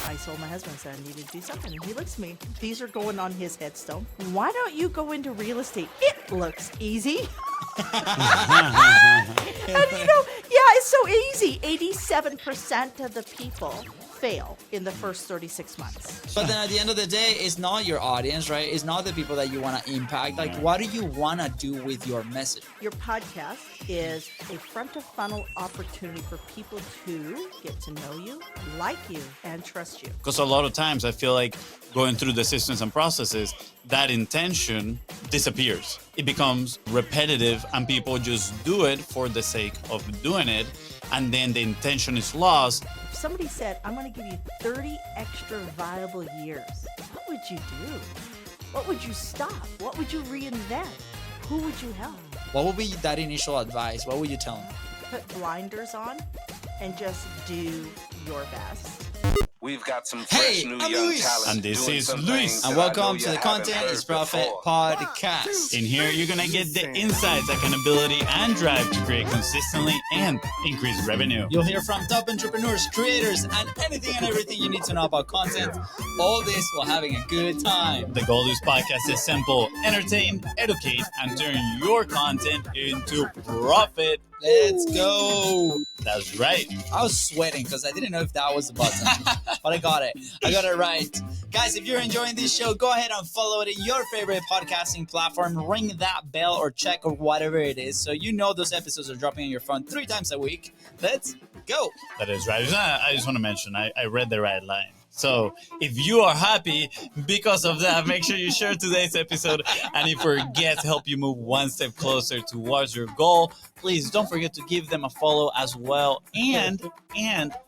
I told my husband, I said, I need to do something. And he looks at me. These are going on his headstone. Why don't you go into real estate? It looks easy. And it's so easy. 87% of the people fail in the first 36 months. But then at the end of the day, it's not your audience, right? It's not the people that you want to impact. Like, what do you want to do with your message? Your podcast is a front of funnel opportunity for people to get to know you, like you, and trust you. Because a lot of times I feel like going through the systems and processes, that intention disappears. It becomes repetitive and people just do it for the sake of doing it. And then the intention is lost. If somebody said, I'm going to give you 30 extra viable years, what would you do? What would you stop? What would you reinvent? Who would you help? What would be that initial advice? What would you tell them? Put blinders on and just do your best. We've got some fresh new young talent. And this doing is some Luis. things And that I welcome know to you the haven't Content heard is Profit before. podcast. In here, you're going to get the insights, accountability, and drive to create consistently and increase revenue. You'll hear from top entrepreneurs, creators, and anything and everything you need to know about content. All this while having a good time. The goal of this podcast is simple: entertain, educate, and turn your content into profit. Let's go. That's right. I was sweating because I didn't know if that was the button, but I got it. I got it right. Guys, if you're enjoying this show, go ahead and follow it in your favorite podcasting platform. Ring that bell or check or whatever it is so you know those episodes are dropping on your phone 3 times a week. Let's go. That is right. I just want to mention, I read the right line. So if you are happy because of that, make sure you share today's episode. And if we get to help you move one step closer towards your goal, please don't forget to give them a follow as well. And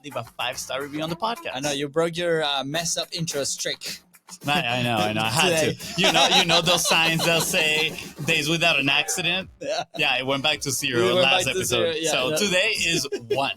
leave a 5-star review on the podcast. I know you broke your mess up intro streak. I know. I had to. You know those signs they'll say days without an accident? Yeah, it went back to 0 last episode. Today is 1.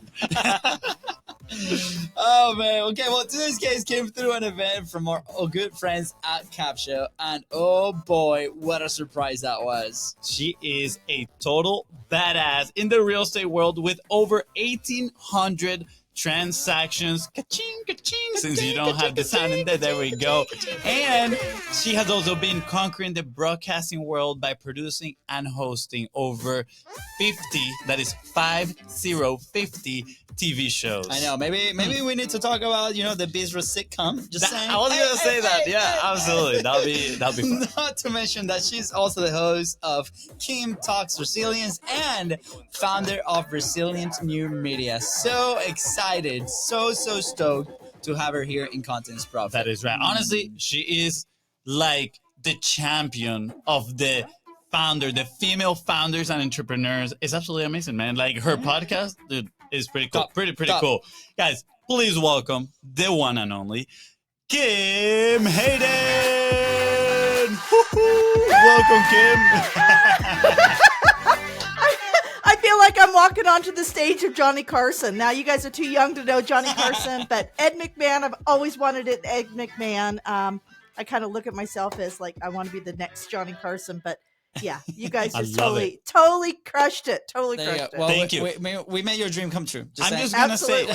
Oh man, okay, well today's case came through an event from our good friends at Capshow, and oh boy, what a surprise that was. She is a total badass in the real estate world with over 1,800 transactions. Ka-ching, ka-ching. Since you don't have the sound in there we go. And she has also been conquering the broadcasting world by producing and hosting over 50, that is 50 TV shows. I know, maybe we need to talk about, the Bizra sitcom. Just saying. I was gonna say that. Yeah, absolutely. That'll be fun. Not to mention that she's also the host of Kim Talks Resilience and founder of Resilient New Media. So excited, so stoked to have her here in Contents Profit. That is right. Honestly, she is like the champion of the female founders and entrepreneurs. It's absolutely amazing, man. Like her podcast, dude, is pretty cool. Pretty cool. Guys, please welcome the one and only Kim Hayden. Welcome, Kim. I feel like I'm walking onto the stage of Johnny Carson. Now, you guys are too young to know Johnny Carson, but Ed McMahon, I've always wanted it, Ed McMahon. I kind of look at myself as like, I want to be the next Johnny Carson, but yeah, you guys just totally crushed it. Totally crushed it. Well, Thank you. We made your dream come true. I'm just going to say,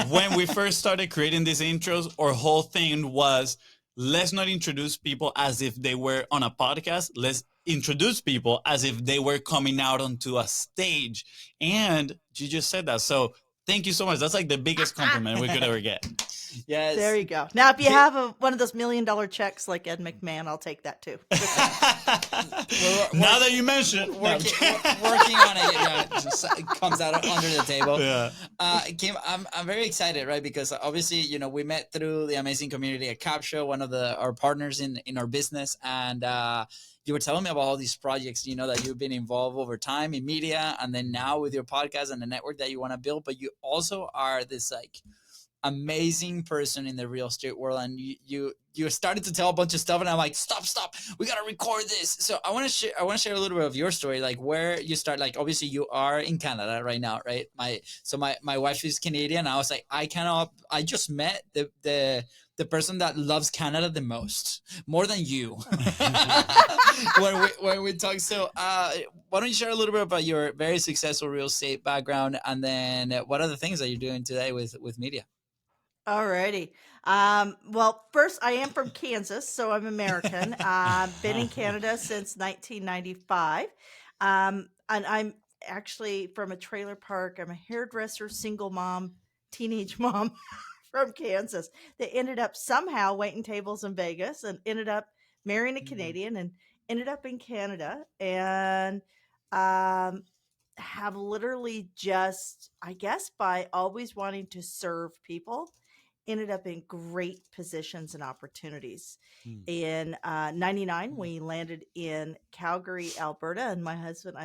when we first started creating these intros, our whole thing was, let's not introduce people as if they were on a podcast. Let's introduce people as if they were coming out onto a stage. And you just said that. So thank you so much. That's like the biggest compliment we could ever get. Yes. There you go. Now, if you have one of those $1 million checks like Ed McMahon, I'll take that too. Now that you mention it, working on it, it just comes out under the table. Yeah. Kim, I'm very excited, right? Because obviously, we met through the amazing community at Capshow, one of our partners in our business, and you were telling me about all these projects, that you've been involved over time in media, and then now with your podcast and the network that you want to build. But you also are this amazing person in the real estate world, and you started to tell a bunch of stuff, and I'm like, stop, we gotta record this. So I want to share a little bit of your story, like where you start. Like obviously you are in Canada right now, right? My wife is Canadian. I was like, I just met the person that loves Canada the most, more than you. when we talk. So why don't you share a little bit about your very successful real estate background, and then what are the things that you're doing today with media? Alrighty. Well, first, I am from Kansas, so I'm American. Been in Canada since 1995. And I'm actually from a trailer park. I'm a hairdresser, single mom, teenage mom from Kansas that ended up somehow waiting tables in Vegas and ended up marrying a Mhm. Canadian and ended up in Canada. And um, have literally just, I guess, by always wanting to serve people, ended up in great positions and opportunities. Mm. In 99, Mhm. we landed in Calgary, Alberta, and my husband,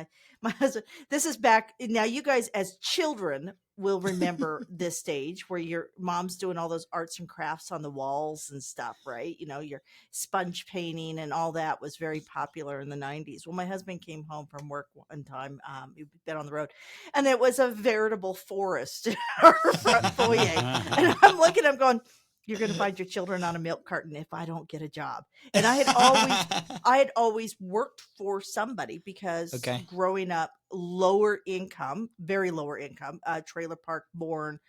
this is back now. You guys, as children, will remember this stage where your mom's doing all those arts and crafts on the walls and stuff, right? You know, your sponge painting and all that was very popular in the 90s. Well, my husband came home from work one time. He'd been on the road, and it was a veritable forest in our front foyer. And I'm looking, I'm going, you're going to find your children on a milk carton if I don't get a job. And I had always worked for somebody because Okay. growing up, lower income, very lower income, trailer park born.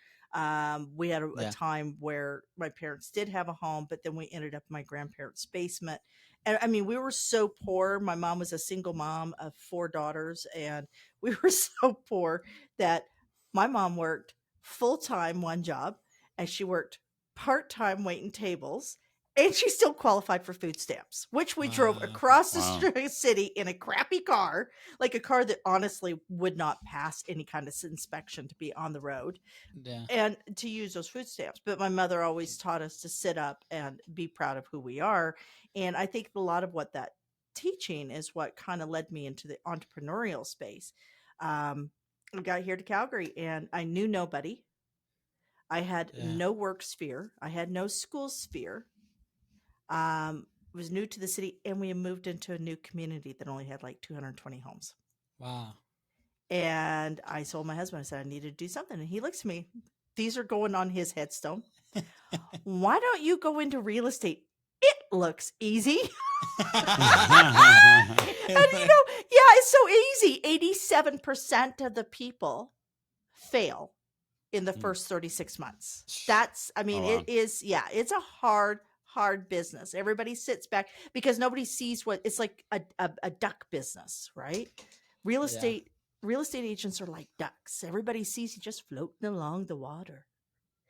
We had a Yeah. time where my parents did have a home, but then we ended up in my grandparents' basement. And I mean, we were so poor. My mom was a single mom of 4 daughters, and we were so poor that my mom worked full time one job, and she worked part time waiting tables, and she still qualified for food stamps, which we drove Wow. across the Wow. city in a crappy car, like a car that honestly would not pass any kind of inspection to be on the road Yeah. and to use those food stamps. But my mother always taught us to sit up and be proud of who we are. And I think a lot of what that teaching is what kind of led me into the entrepreneurial space. I got here to Calgary and I knew nobody. I had Yeah. no work sphere. I had no school sphere. Was new to the city, and we had moved into a new community that only had like 220 homes. Wow. And I told my husband, I said, I need to do something. And he looks at me. These are going on his headstone. Why don't you go into real estate? It looks easy. And yeah, it's so easy. 87% of the people fail in the first 36 months. That's, I mean, Oh, wow. it is, yeah, it's a hard business. Everybody sits back because nobody sees what it's like a duck business, right? Real Yeah. estate agents are like ducks. Everybody sees you just floating along the water.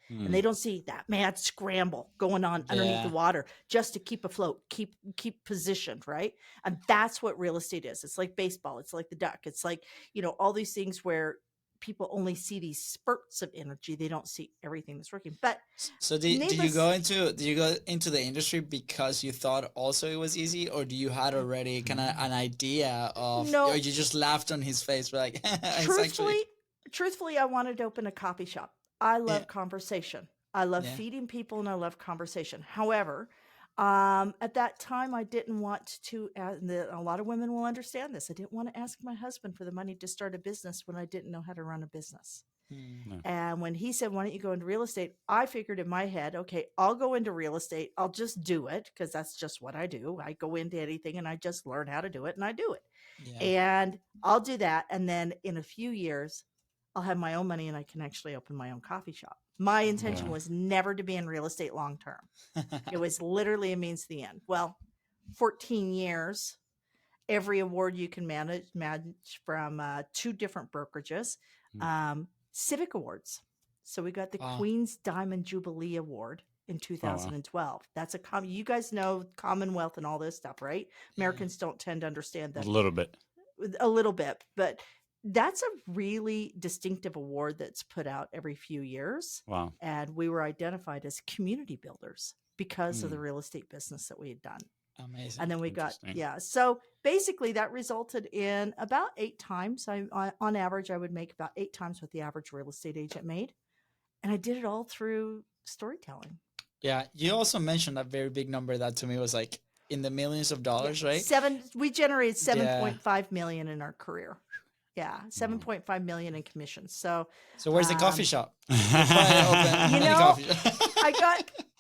Mm. And they don't see that mad scramble going on underneath the Yeah. water just to keep afloat, keep positioned, right? And that's what real estate is. It's like baseball. It's like the duck. It's like, you know, all these things where people only see these spurts of energy. They don't see everything that's working. But So do you needless, go into the industry because you thought also it was easy, or do you had already kind of an idea of, No. or you just laughed on his face, like it's truthfully, actually I wanted to open a coffee shop. I love Yeah. conversation. I love Yeah. feeding people and I love conversation. However, at that time, I didn't want to, and a lot of women will understand this. I didn't want to ask my husband for the money to start a business when I didn't know how to run a business. Hmm. And when he said, why don't you go into real estate? I figured in my head, okay, I'll go into real estate. I'll just do it because that's just what I do. I go into anything and I just learn how to do it and I do it. Yeah. And I'll do that. And then in a few years, I'll have my own money and I can actually open my own coffee shop. My intention Wow. was never to be in real estate long term. It was literally a means to the end. Well, 14 years, every award you can manage from 2 different brokerages, civic awards. So we got the Wow. Queen's Diamond Jubilee Award in 2012. That's you guys know Commonwealth and all this stuff, right? Americans don't tend to understand A that little bit. a little bit, but that's a really distinctive award that's put out every few years. Wow. And we were identified as community builders because of the real estate business that we had done. Amazing. And then we got, Interesting. yeah. So basically that resulted in about 8 times. On average, I would make about 8 times what the average real estate agent made. And I did it all through storytelling. Yeah. You also mentioned a very big number that to me was like in the millions of dollars, right? We generated Yeah. 7.5 million in our career. Yeah, 7.5 million in commissions. So where's the coffee shop? you Any know, coffee shop.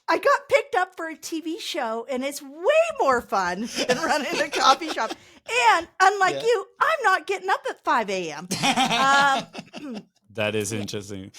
I got picked up for a TV show, and it's way more fun than running a coffee shop. And unlike Yeah. you, I'm not getting up at 5 a.m. That is interesting.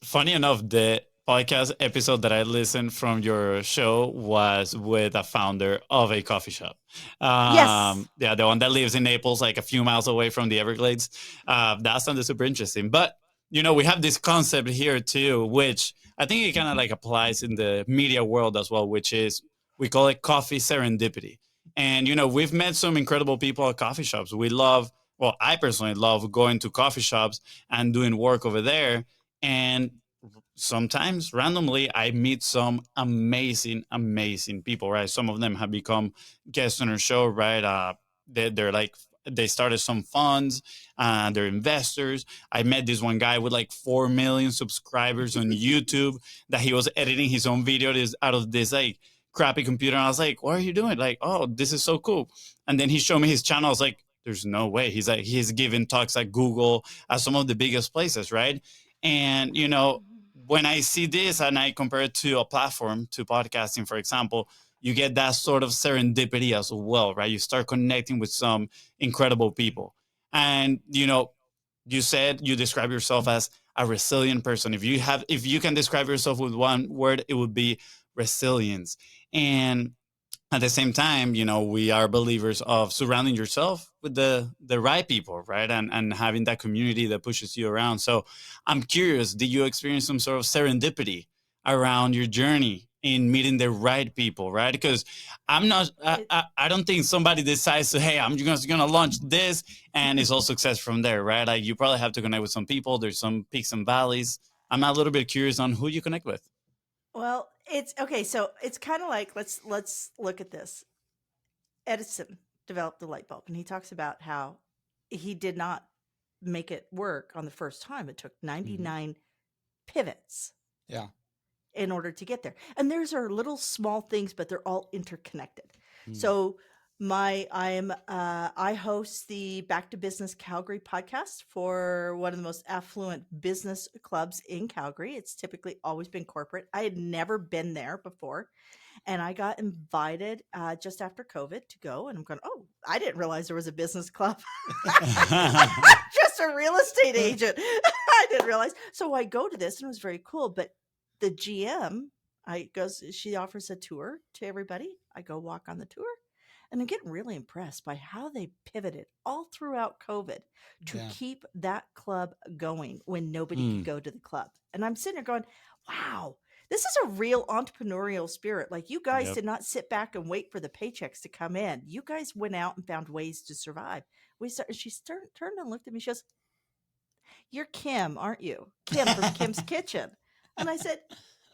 Funny enough, the podcast episode that I listened from your show was with a founder of a coffee shop. Yes. Yeah, the one that lives in Naples, like a few miles away from the Everglades. That sounded super interesting. But we have this concept here too, which I think it kind of like applies in the media world as well, which is we call it coffee serendipity. And we've met some incredible people at coffee shops. We love, well, I personally love going to coffee shops and doing work over there. And sometimes randomly I meet some amazing people, right? Some of them have become guests on our show, right? They're like, they started some funds, they're investors. I met this one guy with like 4 million subscribers on YouTube that he was editing his own videos out of this like crappy computer. And I was like, what are you doing? Like, oh, this is so cool. And then he showed me his channel. I was like, there's no way. He's like, he's giving talks at Google, at some of the biggest places, right? And when I see this and I compare it to a platform, to podcasting, for example, you get that sort of serendipity as well, right? You start connecting with some incredible people. And, you said you describe yourself as a resilient person. If you can describe yourself with one word, it would be resilience. And at the same time, we are believers of surrounding yourself with the right people, right? And having that community that pushes you around. So I'm curious, did you experience some sort of serendipity around your journey in meeting the right people, right? Because I don't think somebody decides to, hey, I'm just going to launch this and it's all success from there, right? Like you probably have to connect with some people. There's some peaks and valleys. I'm a little bit curious on who you connect with. Well, it's okay. So it's kind of like let's look at this. Edison developed the light bulb, and he talks about how he did not make it work on the first time. It took 99 pivots Yeah. in order to get there. And theirs are little small things, but they're all interconnected. Mm. So I host the Back to Business Calgary podcast for one of the most affluent business clubs in Calgary. It's typically always been corporate. I had never been there before. And I got invited just after COVID to go. And I'm going, oh, I didn't realize there was a business club. I'm just a real estate agent. I didn't realize. So I go to this and it was very cool. But the GM, she offers a tour to everybody. I go walk on the tour. And I'm getting really impressed by how they pivoted all throughout COVID to keep that club going when nobody could go to the club. And I'm sitting there going, wow, this is a real entrepreneurial spirit. Like you guys did not sit back and wait for the paychecks to come in. You guys went out and found ways to survive. She turned and looked at me. She goes, you're Kim, aren't you? Kim from Kim's Kitchen. And I said,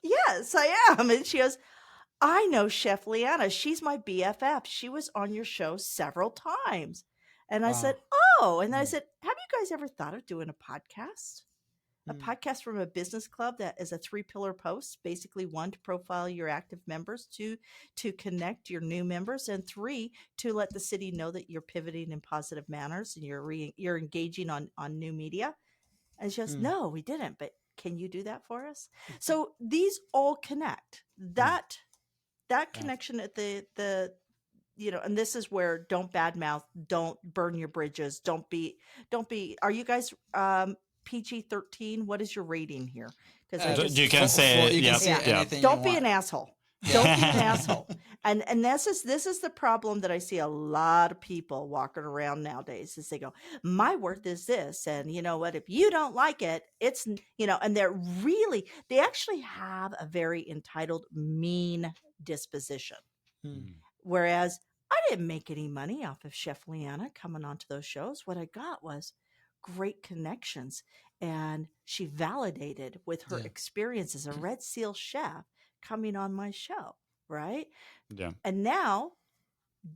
yes, I am. And she goes, I know Chef Leanna. She's my BFF. She was on your show several times. And I said, oh. And then I said, have you guys ever thought of doing a podcast? A podcast from a business club that is a 3-pillar post. Basically, 1, to profile your active members, 2, to connect your new members, and 3, to let the city know that you're pivoting in positive manners and you're engaging on new media. And she goes, no, we didn't. But can you do that for us? So these all connect. That connection at the and this is where don't badmouth, don't burn your bridges, don't be. Are you guys PG-13? What is your rating here? Because you can say anything. Don't be an asshole. Don't be an asshole. And this is the problem that I see a lot of people walking around nowadays is they go, my worth is this. And you know what, if you don't like it, it's, and they actually have a very entitled, mean disposition. Whereas I didn't make any money off of Chef Leanna coming onto those shows. What I got was great connections. And she validated with her experience as a Red Seal chef coming on my show, right? Yeah. And now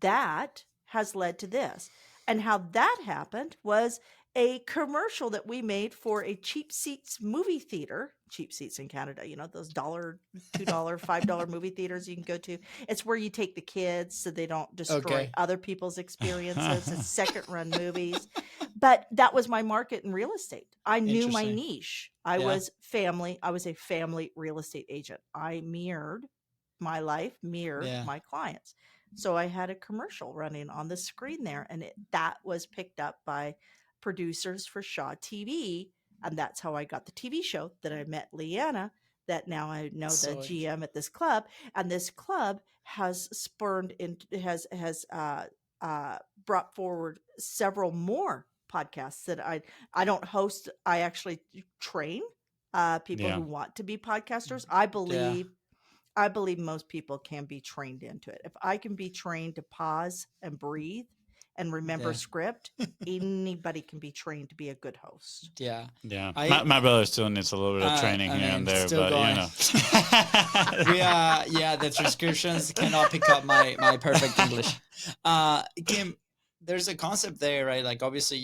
that has led to this. And how that happened was a commercial that we made for a Cheap Seats movie theater. Cheap Seats in Canada, those $1, $2, $5 movie theaters you can go to. It's where you take the kids so they don't destroy other people's experiences. It's second-run movies. But that was my market in real estate. I knew my niche. I was a family real estate agent. I mirrored my life, my clients. So I had a commercial running on the screen there, and that was picked up by producers for Shaw TV, and that's how I got the TV show that I met Leanna that now I know the So GM at this club, and this club has spurned in has brought forward several more podcasts that I don't host. I actually train people Yeah. who want to be podcasters. yeah, I believe most people can be trained into it. If I can be trained to pause and breathe and remember yeah, script, anybody can be trained to be a good host. yeah. Yeah. I My brother still needs a little bit of training I here and mean, there, still but you going. know. We yeah, the transcriptions cannot pick up my perfect English. Kim, there's a concept there, right? Like obviously,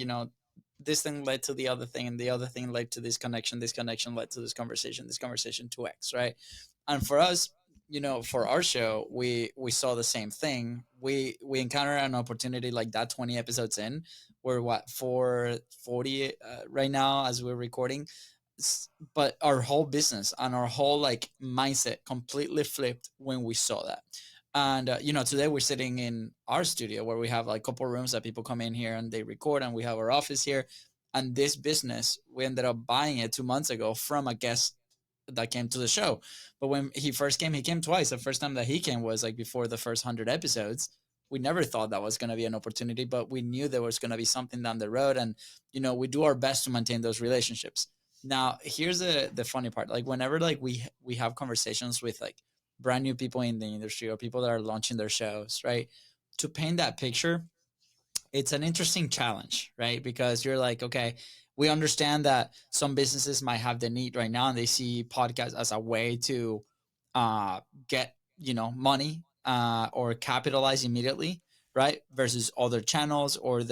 this thing led to the other thing, and the other thing led to this connection. This connection led to this conversation to X, right? And for us, for our show, we saw the same thing. We encountered an opportunity like that 20 episodes in. We're what, 440 right now as we're recording. But our whole business and our whole like mindset completely flipped when we saw that. And today we're sitting in our studio where we have like a couple rooms that people come in here and they record, and we have our office here. And this business, we ended up buying it 2 months ago from a guest that came to the show. But when he first came, he came twice. The first time that he came was like before the first 100 episodes. We never thought that was going to be an opportunity, but we knew there was going to be something down the road. And we do our best to maintain those relationships. Now, here's the funny part. Like whenever like we have conversations with like brand new people in the industry or people that are launching their shows, right? To paint that picture, it's an interesting challenge, right? Because you're like, okay, we understand that some businesses might have the need right now and they see podcasts as a way to get, money or capitalize immediately, right? Versus other channels, or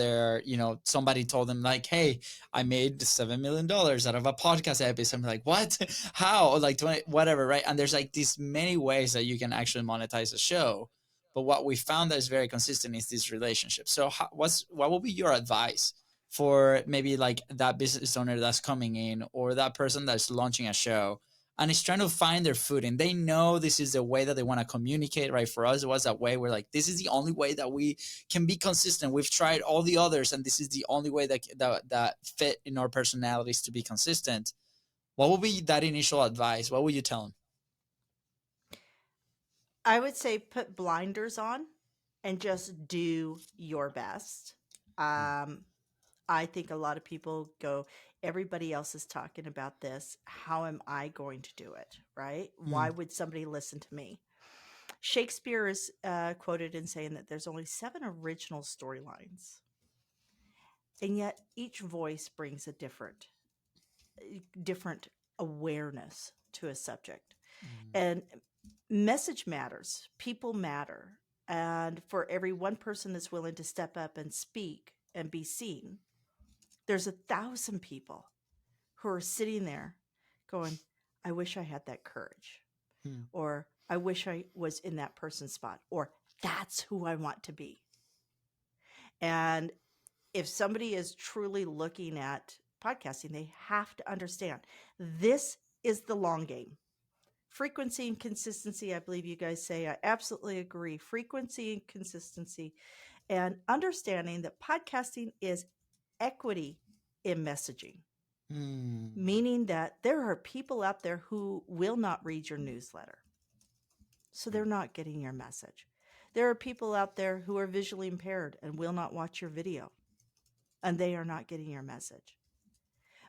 somebody told them like, hey, I made $7 million out of a podcast episode. I'm like, what? How? Like 20, whatever, right? And there's like these many ways that you can actually monetize a show. But what we found that is very consistent is these relationships. So what will be your advice for maybe like that business owner that's coming in, or that person that's launching a show and is trying to find their footing? They know this is the way that they want to communicate, right? For us, it was that way. We're like, this is the only way that we can be consistent. We've tried all the others, and this is the only way that fit in our personalities to be consistent. What would be that initial advice? What would you tell them? I would say put blinders on and just do your best. Um, I think a lot of people go, everybody else is talking about this. How am I going to do it? Right? Why Mm. would somebody listen to me? Shakespeare is quoted in saying that there's only 7 original storylines, and yet each voice brings a different awareness to a subject. And message matters, people matter. And for every one person that's willing to step up and speak and be seen, there's 1,000 people who are sitting there going, I wish I had that courage, Mm. or I wish I was in that person's spot, or that's who I want to be. And if somebody is truly looking at podcasting, they have to understand this is the long game. Frequency and consistency, I believe you guys say. I absolutely agree. Frequency and consistency, and understanding that podcasting is equity in messaging, Mm. meaning that there are people out there who will not read your newsletter, so they're not getting your message. There are people out there who are visually impaired and will not watch your video, and they are not getting your message.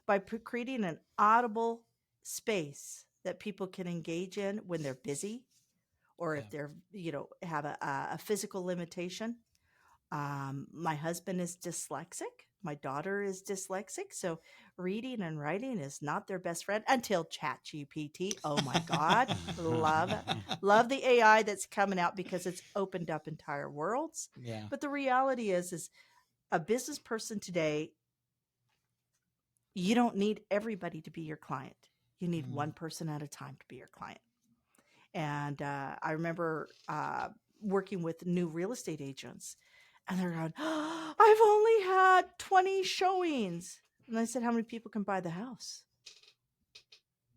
By creating an audible space that people can engage in when they're busy, or if they're, have a physical limitation. My husband is dyslexic. My daughter is dyslexic. So reading and writing is not their best friend until ChatGPT. Oh my God. love the AI that's coming out because it's opened up entire worlds. Yeah. But the reality is a business person today, you don't need everybody to be your client. You need one person at a time to be your client. And I remember working with new real estate agents, and they're going, oh, I've only had 20 showings. And I said, how many people can buy the house?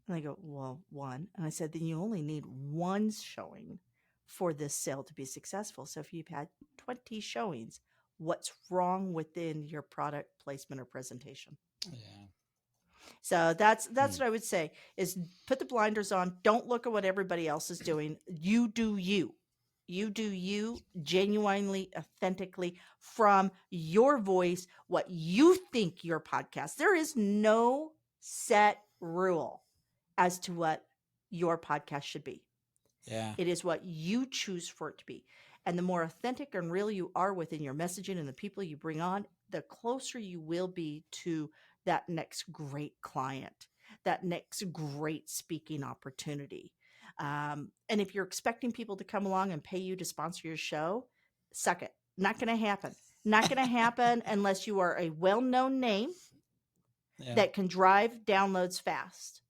And they go, well, one. And I said, then you only need one showing for this sale to be successful. So if you've had 20 showings, what's wrong within your product placement or presentation? Yeah. So that's what I would say is put the blinders on. Don't look at what everybody else is doing. You do you. You do you genuinely, authentically from your voice, what you think your podcast. There is no set rule as to what your podcast should be. Yeah. It is what you choose for it to be. And the more authentic and real you are within your messaging and the people you bring on, the closer you will be to that next great client, that next great speaking opportunity. And if you're expecting people to come along and pay you to sponsor your show, suck it. Not going to happen. Not going to happen unless you are a well-known name that can drive downloads fast.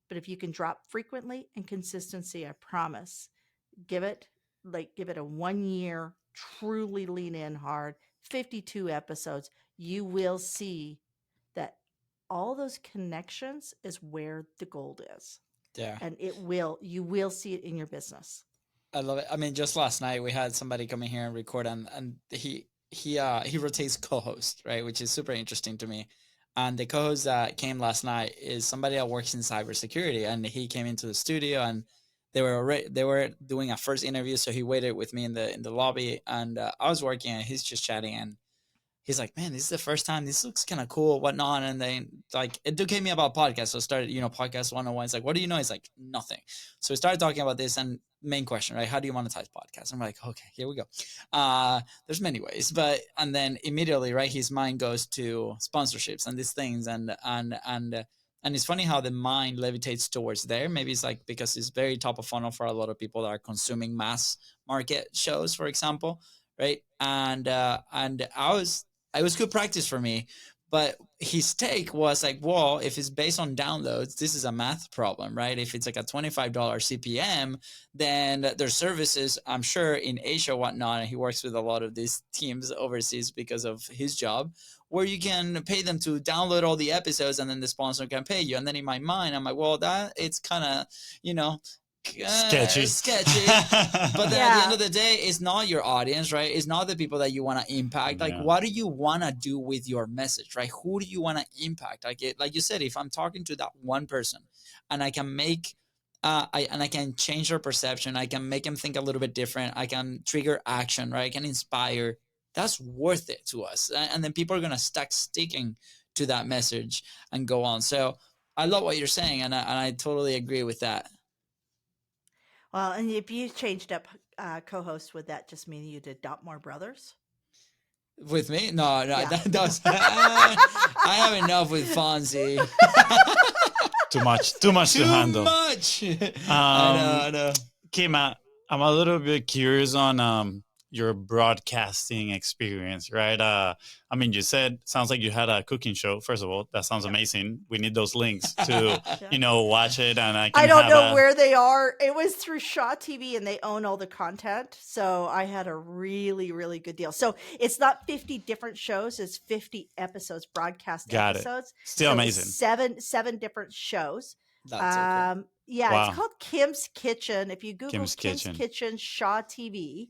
But if you can drop frequently and consistency, I promise, give it a 1 year, truly lean in hard, 52 episodes, you will see that all those connections is where the gold is. Yeah. And you will see it in your business. I love it. I mean, just last night we had somebody come in here and record, and he rotates co-host, right, which is super interesting to me. And the co-host that came last night is somebody that works in cybersecurity, and he came into the studio, and they were doing a first interview, so he waited with me in the lobby, and I was working, and he's just chatting, and he's like, man, this is the first time. This looks kind of cool, whatnot. And then, like, educate me about podcasts. So I started, podcast 101. It's like, what do you know? He's like, nothing. So we started talking about this, and main question, right? How do you monetize podcasts? I'm like, okay, here we go. There's many ways, and then immediately, right, his mind goes to sponsorships and these things. And it's funny how the mind levitates towards there. Maybe it's like, because it's very top of funnel for a lot of people that are consuming mass market shows, for example. Right. And it was good practice for me, but his take was like, well, if it's based on downloads, this is a math problem, right? If it's like a $25 CPM, then there's services, I'm sure, in Asia, whatnot, and he works with a lot of these teams overseas because of his job, where you can pay them to download all the episodes, and then the sponsor can pay you. And then in my mind, I'm like, well, it's kind of, sketchy. But then at the end of the day, it's not your audience, right? It's not the people that you want to impact. Like, what do you want to do with your message, right? Who do you want to impact? Like you said, if I'm talking to that one person and I can make I can change their perception, I can make them think a little bit different, I can trigger action, right? I can inspire. That's worth it to us. And then people are going to start sticking to that message and go on. So I love what you're saying, and I totally agree with that. Well, and if you changed up co-host, would that just mean you'd adopt more brothers? With me? No, Yeah. that does. I have enough with Fonzie. Too much to handle. Too much. I know. Kim, I'm a little bit curious on your broadcasting experience, right? I mean, you said, sounds like you had a cooking show. First of all, that sounds amazing. We need those links to, watch it. And I don't know where they are. It was through Shaw TV, and they own all the content. So I had a really, really good deal. So it's not 50 different shows. It's 50 episodes, broadcast episodes. Still so amazing. Seven different shows. That's so cool. Yeah, Wow. It's called Kim's Kitchen. If you Google Kim's Kitchen Shaw TV,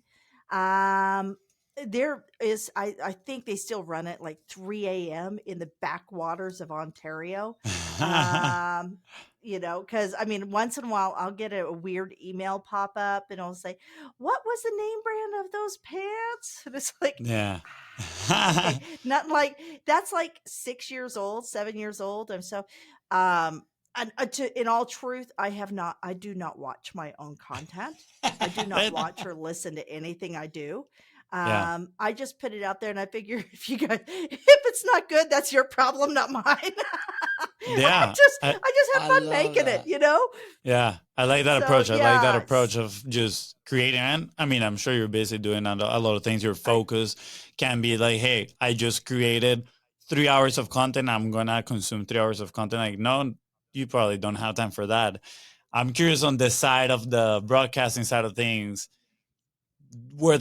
there is, I think they still run it like 3 a.m. in the backwaters of Ontario. Because I mean, once in a while I'll get a weird email pop up and I'll say, what was the name brand of those pants? And it's like, yeah. Okay. Not like, that's like 6 years old, 7 years old. And so, and in all truth, I do not watch my own content. I do not watch or listen to anything I do. I just put it out there, and I figure if it's not good, that's your problem, not mine. Yeah. I just have fun making it, Yeah. I like that approach. I like that approach of just creating. And I mean, I'm sure you're busy doing a lot of things. Your focus can be like, hey, I just created 3 hours of content. I'm going to consume 3 hours of content. Like, no, you probably don't have time for that. I'm curious on the side of the broadcasting side of things. Was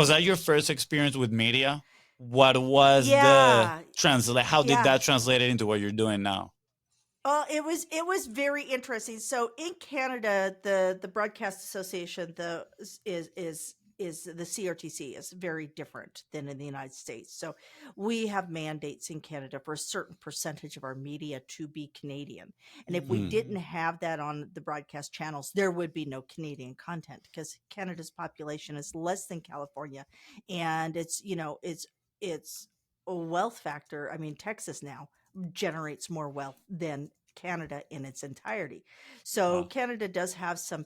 that your first experience with media? What was the translate? How did that translate into what you're doing now? It was very interesting. So in Canada, the Broadcast Association is is the CRTC is very different than in the United States. So we have mandates in Canada for a certain percentage of our media to be Canadian. And if we didn't have that on the broadcast channels, there would be no Canadian content because Canada's population is less than California. And it's, it's a wealth factor. I mean, Texas now generates more wealth than Canada in its entirety. So Wow. Canada does have some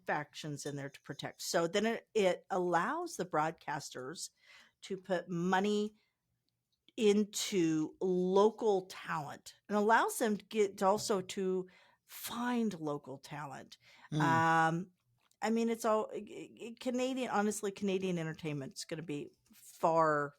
factions in there to protect. So then it allows the broadcasters to put money into local talent and allows them to get also to find local talent. I mean, it's all Canadian. Honestly, Canadian entertainment is going to be far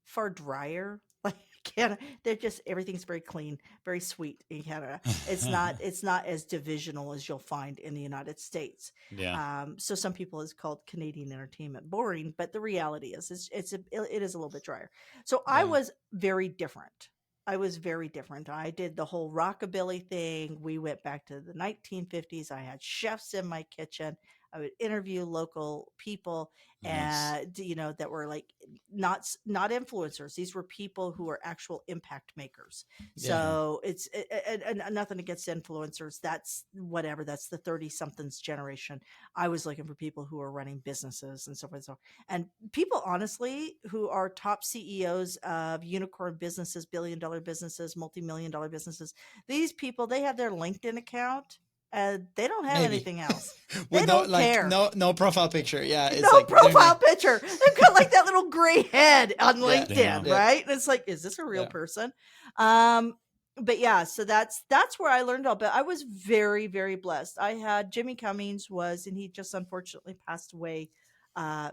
far drier. Like Canada, they're just everything's very clean, very sweet in Canada. It's not as divisional as you'll find in the United States. Yeah. So some people has called Canadian entertainment boring, but the reality is it is a little bit drier. So I Yeah. was very different. I was very different. I did the whole rockabilly thing. We went back to the 1950s. I had chefs in my kitchen. I would interview local people, Nice. that were like not influencers. These were people who were actual impact makers. Yeah. So it's and nothing against influencers. That's whatever. That's the 30 somethings generation. I was looking for people who are running businesses and so forth. And people, honestly, who are top CEOs of unicorn businesses, billion-dollar businesses, multi-million-dollar businesses. These people, they have their LinkedIn account. They don't have Maybe. anything else. With They no don't like care. no profile picture. Yeah, it's No like they're profile not- picture. They've got like that little gray head on Yeah. LinkedIn, Yeah. right? And it's like, is this a real Yeah. person? But yeah, so that's where I learned all. But I was very, very blessed. I had Jimmy Cummings and he just unfortunately passed away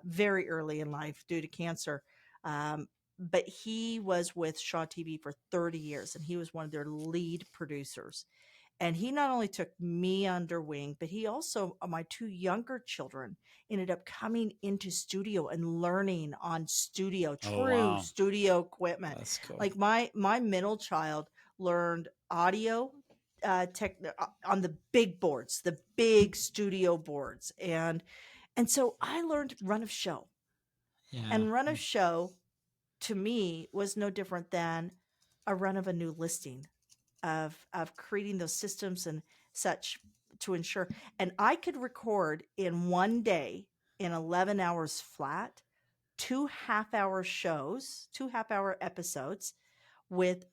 very early in life due to cancer. But he was with Shaw TV for 30 years, and he was one of their lead producers. And he not only took me under wing, but he also, my two younger children, ended up coming into studio and learning on studio, Oh, true wow. studio equipment. That's cool. Like my middle child learned audio on the big boards, the big studio boards. And so I learned run of show. Yeah. And run of show to me was no different than a run of a new listing of creating those systems and such to ensure. And I could record in one day in 11 hours flat, 2 half-hour shows, 2 half-hour episodes with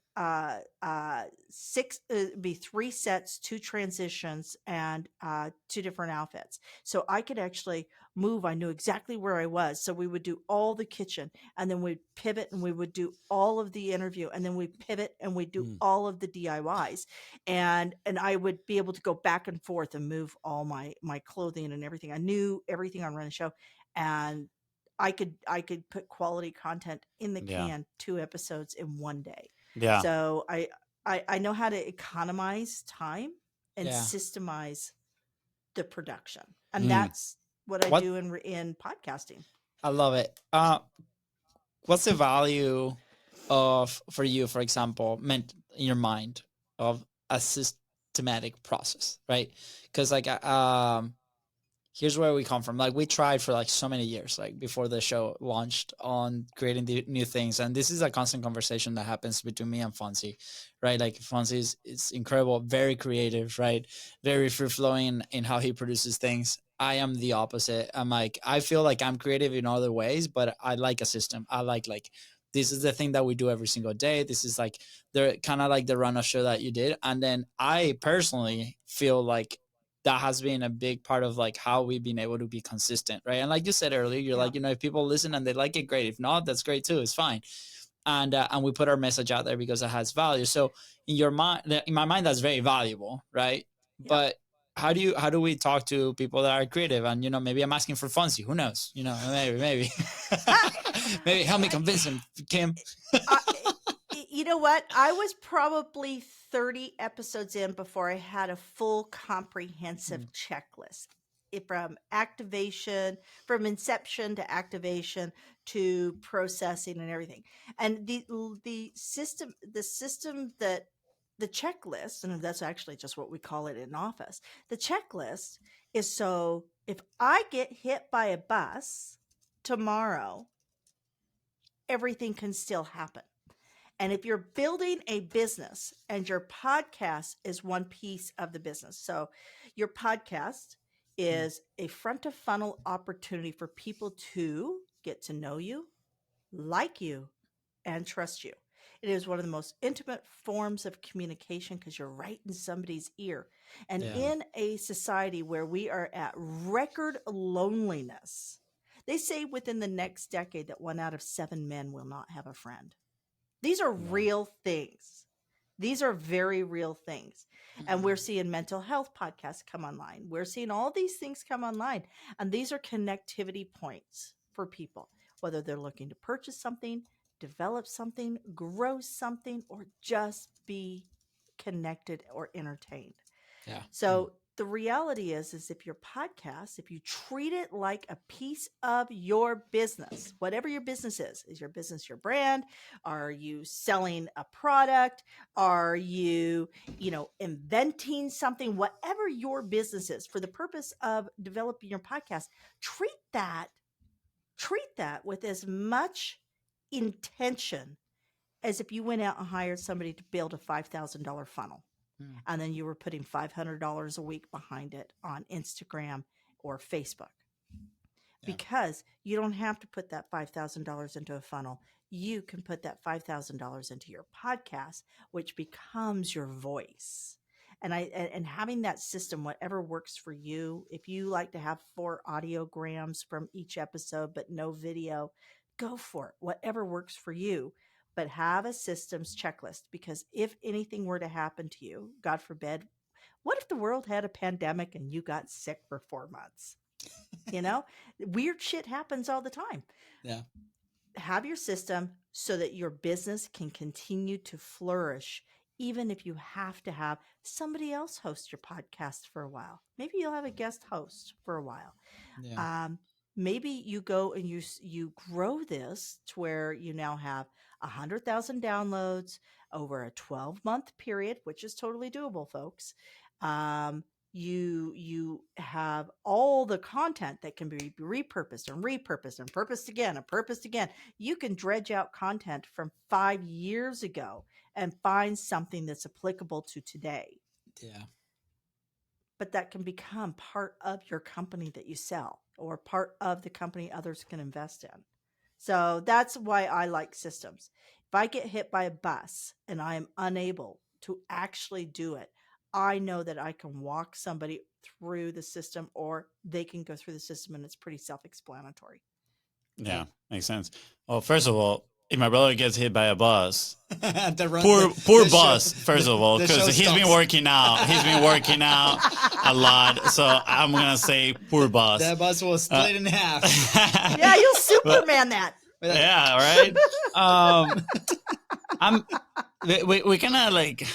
be 3 sets, 2 transitions, and 2 different outfits. So I could actually move. I knew exactly where I was. So we would do all the kitchen, and then we'd pivot and we would do all of the interview, and then we'd pivot and we'd do all of the DIYs. And I would be able to go back and forth and move all my clothing and everything. I knew everything on Run the Show, and I could put quality content in the Yeah. can, 2 episodes in one day. Yeah. So I know how to economize time and Yeah. systemize the production, and that's what I What- do in podcasting. I love it. What's the value for you, for example, meant in your mind of a systematic process, right? Because here's where we come from. Like we tried for like so many years, like before the show launched, on creating the new things. And this is a constant conversation that happens between me and Fonzie, right? Like Fonzie is incredible, very creative, right? Very free flowing in how he produces things. I am the opposite. I'm like, I feel like I'm creative in other ways, but I like a system. I like this is the thing that we do every single day. This is like the kind of like the run of show that you did. And then I personally feel like that has been a big part of like how we've been able to be consistent, right? And like you said earlier, you're like, if people listen and they like it, great. If not, that's great too. It's fine. And we put our message out there because it has value. So in my mind, that's very valuable, right? Yeah. But how do we talk to people that are creative? And maybe I'm asking for Fonzie. Who knows? Maybe maybe help me convince him, Kim. You know what? I was probably 30 episodes in before I had a full comprehensive checklist from inception to activation to processing and everything. And the system that the checklist, and that's actually just what we call it in office. The checklist is so if I get hit by a bus tomorrow, everything can still happen. And if you're building a business and your podcast is one piece of the business, so your podcast is a front of funnel opportunity for people to get to know you, like you, and trust you. It is one of the most intimate forms of communication because you're right in somebody's ear. And in a society where we are at record loneliness, they say within the next decade that 1 out of 7 men will not have a friend. These are real things. These are very real things. And we're seeing mental health podcasts come online. We're seeing all these things come online. And these are connectivity points for people, whether they're looking to purchase something, develop something, grow something, or just be connected or entertained. Yeah. So the reality is if your podcast, if you treat it like a piece of your business, whatever your business is your business your brand? Are you selling a product? Are you, inventing something? Whatever your business is, for the purpose of developing your podcast, treat that with as much intention as if you went out and hired somebody to build a $5,000 funnel. And then you were putting $500 a week behind it on Instagram or Facebook. Because you don't have to put that $5,000 into a funnel. You can put that $5,000 into your podcast, which becomes your voice. And having that system, whatever works for you, if you like to have 4 audiograms from each episode, but no video, go for it. Whatever works for you. But have a systems checklist, because if anything were to happen to you, God forbid, what if the world had a pandemic and you got sick for 4 months? Weird shit happens all the time. Yeah. Have your system so that your business can continue to flourish, even if you have to have somebody else host your podcast for a while. Maybe you'll have a guest host for a while. Yeah. Maybe you go and you grow this to where you now have 100,000 downloads over a 12-month period, which is totally doable, folks. You have all the content that can be repurposed and purposed again and purposed again. You can dredge out content from 5 years ago and find something that's applicable to today. Yeah. But that can become part of your company that you sell, or part of the company others can invest in. So that's why I like systems. If I get hit by a bus and I am unable to actually do it, I know that I can walk somebody through the system, or they can go through the system, and it's pretty self-explanatory. Yeah, makes sense. Well, first of all, if my brother gets hit by a bus, poor bus, first of all, because he's been working out. He's been working out a lot. So I'm going to say poor bus. That bus will split in half. Yeah, you'll Superman that. Yeah, right? We kind of like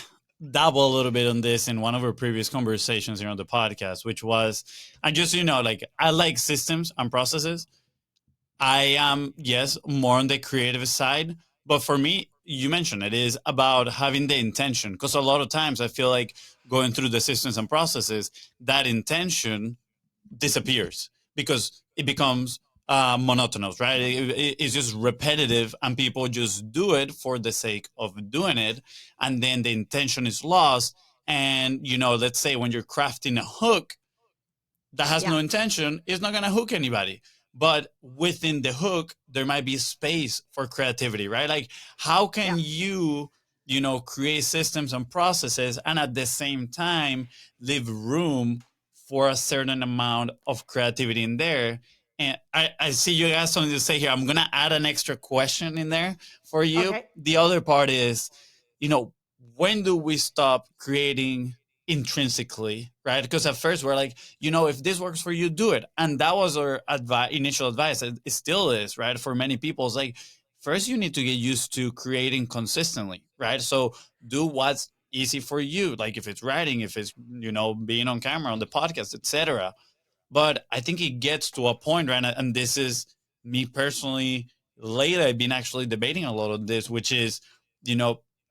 dabble a little bit on this in one of our previous conversations here on the podcast, which was, and just, I like systems and processes. I am, yes, more on the creative side. But for me, you mentioned it is about having the intention. Because a lot of times I feel like going through the systems and processes, that intention disappears because it becomes monotonous, right? It's just repetitive, and people just do it for the sake of doing it. And then the intention is lost. And, let's say when you're crafting a hook that has no intention, it's not going to hook anybody. But within the hook, there might be space for creativity, right? Like, how can you, create systems and processes and at the same time leave room for a certain amount of creativity in there? And I see you have something to say here. I'm going to add an extra question in there for you. Okay. The other part is, when do we stop creating intrinsically, right? Because at first we're like, if this works for you, do it. And that was our initial advice. It still is, right? For many people, it's like, first you need to get used to creating consistently, right? So do what's easy for you. Like if it's writing, if it's, being on camera, on the podcast, etc. But I think it gets to a point, right? And this is me personally, lately, I've been actually debating a lot of this, which is,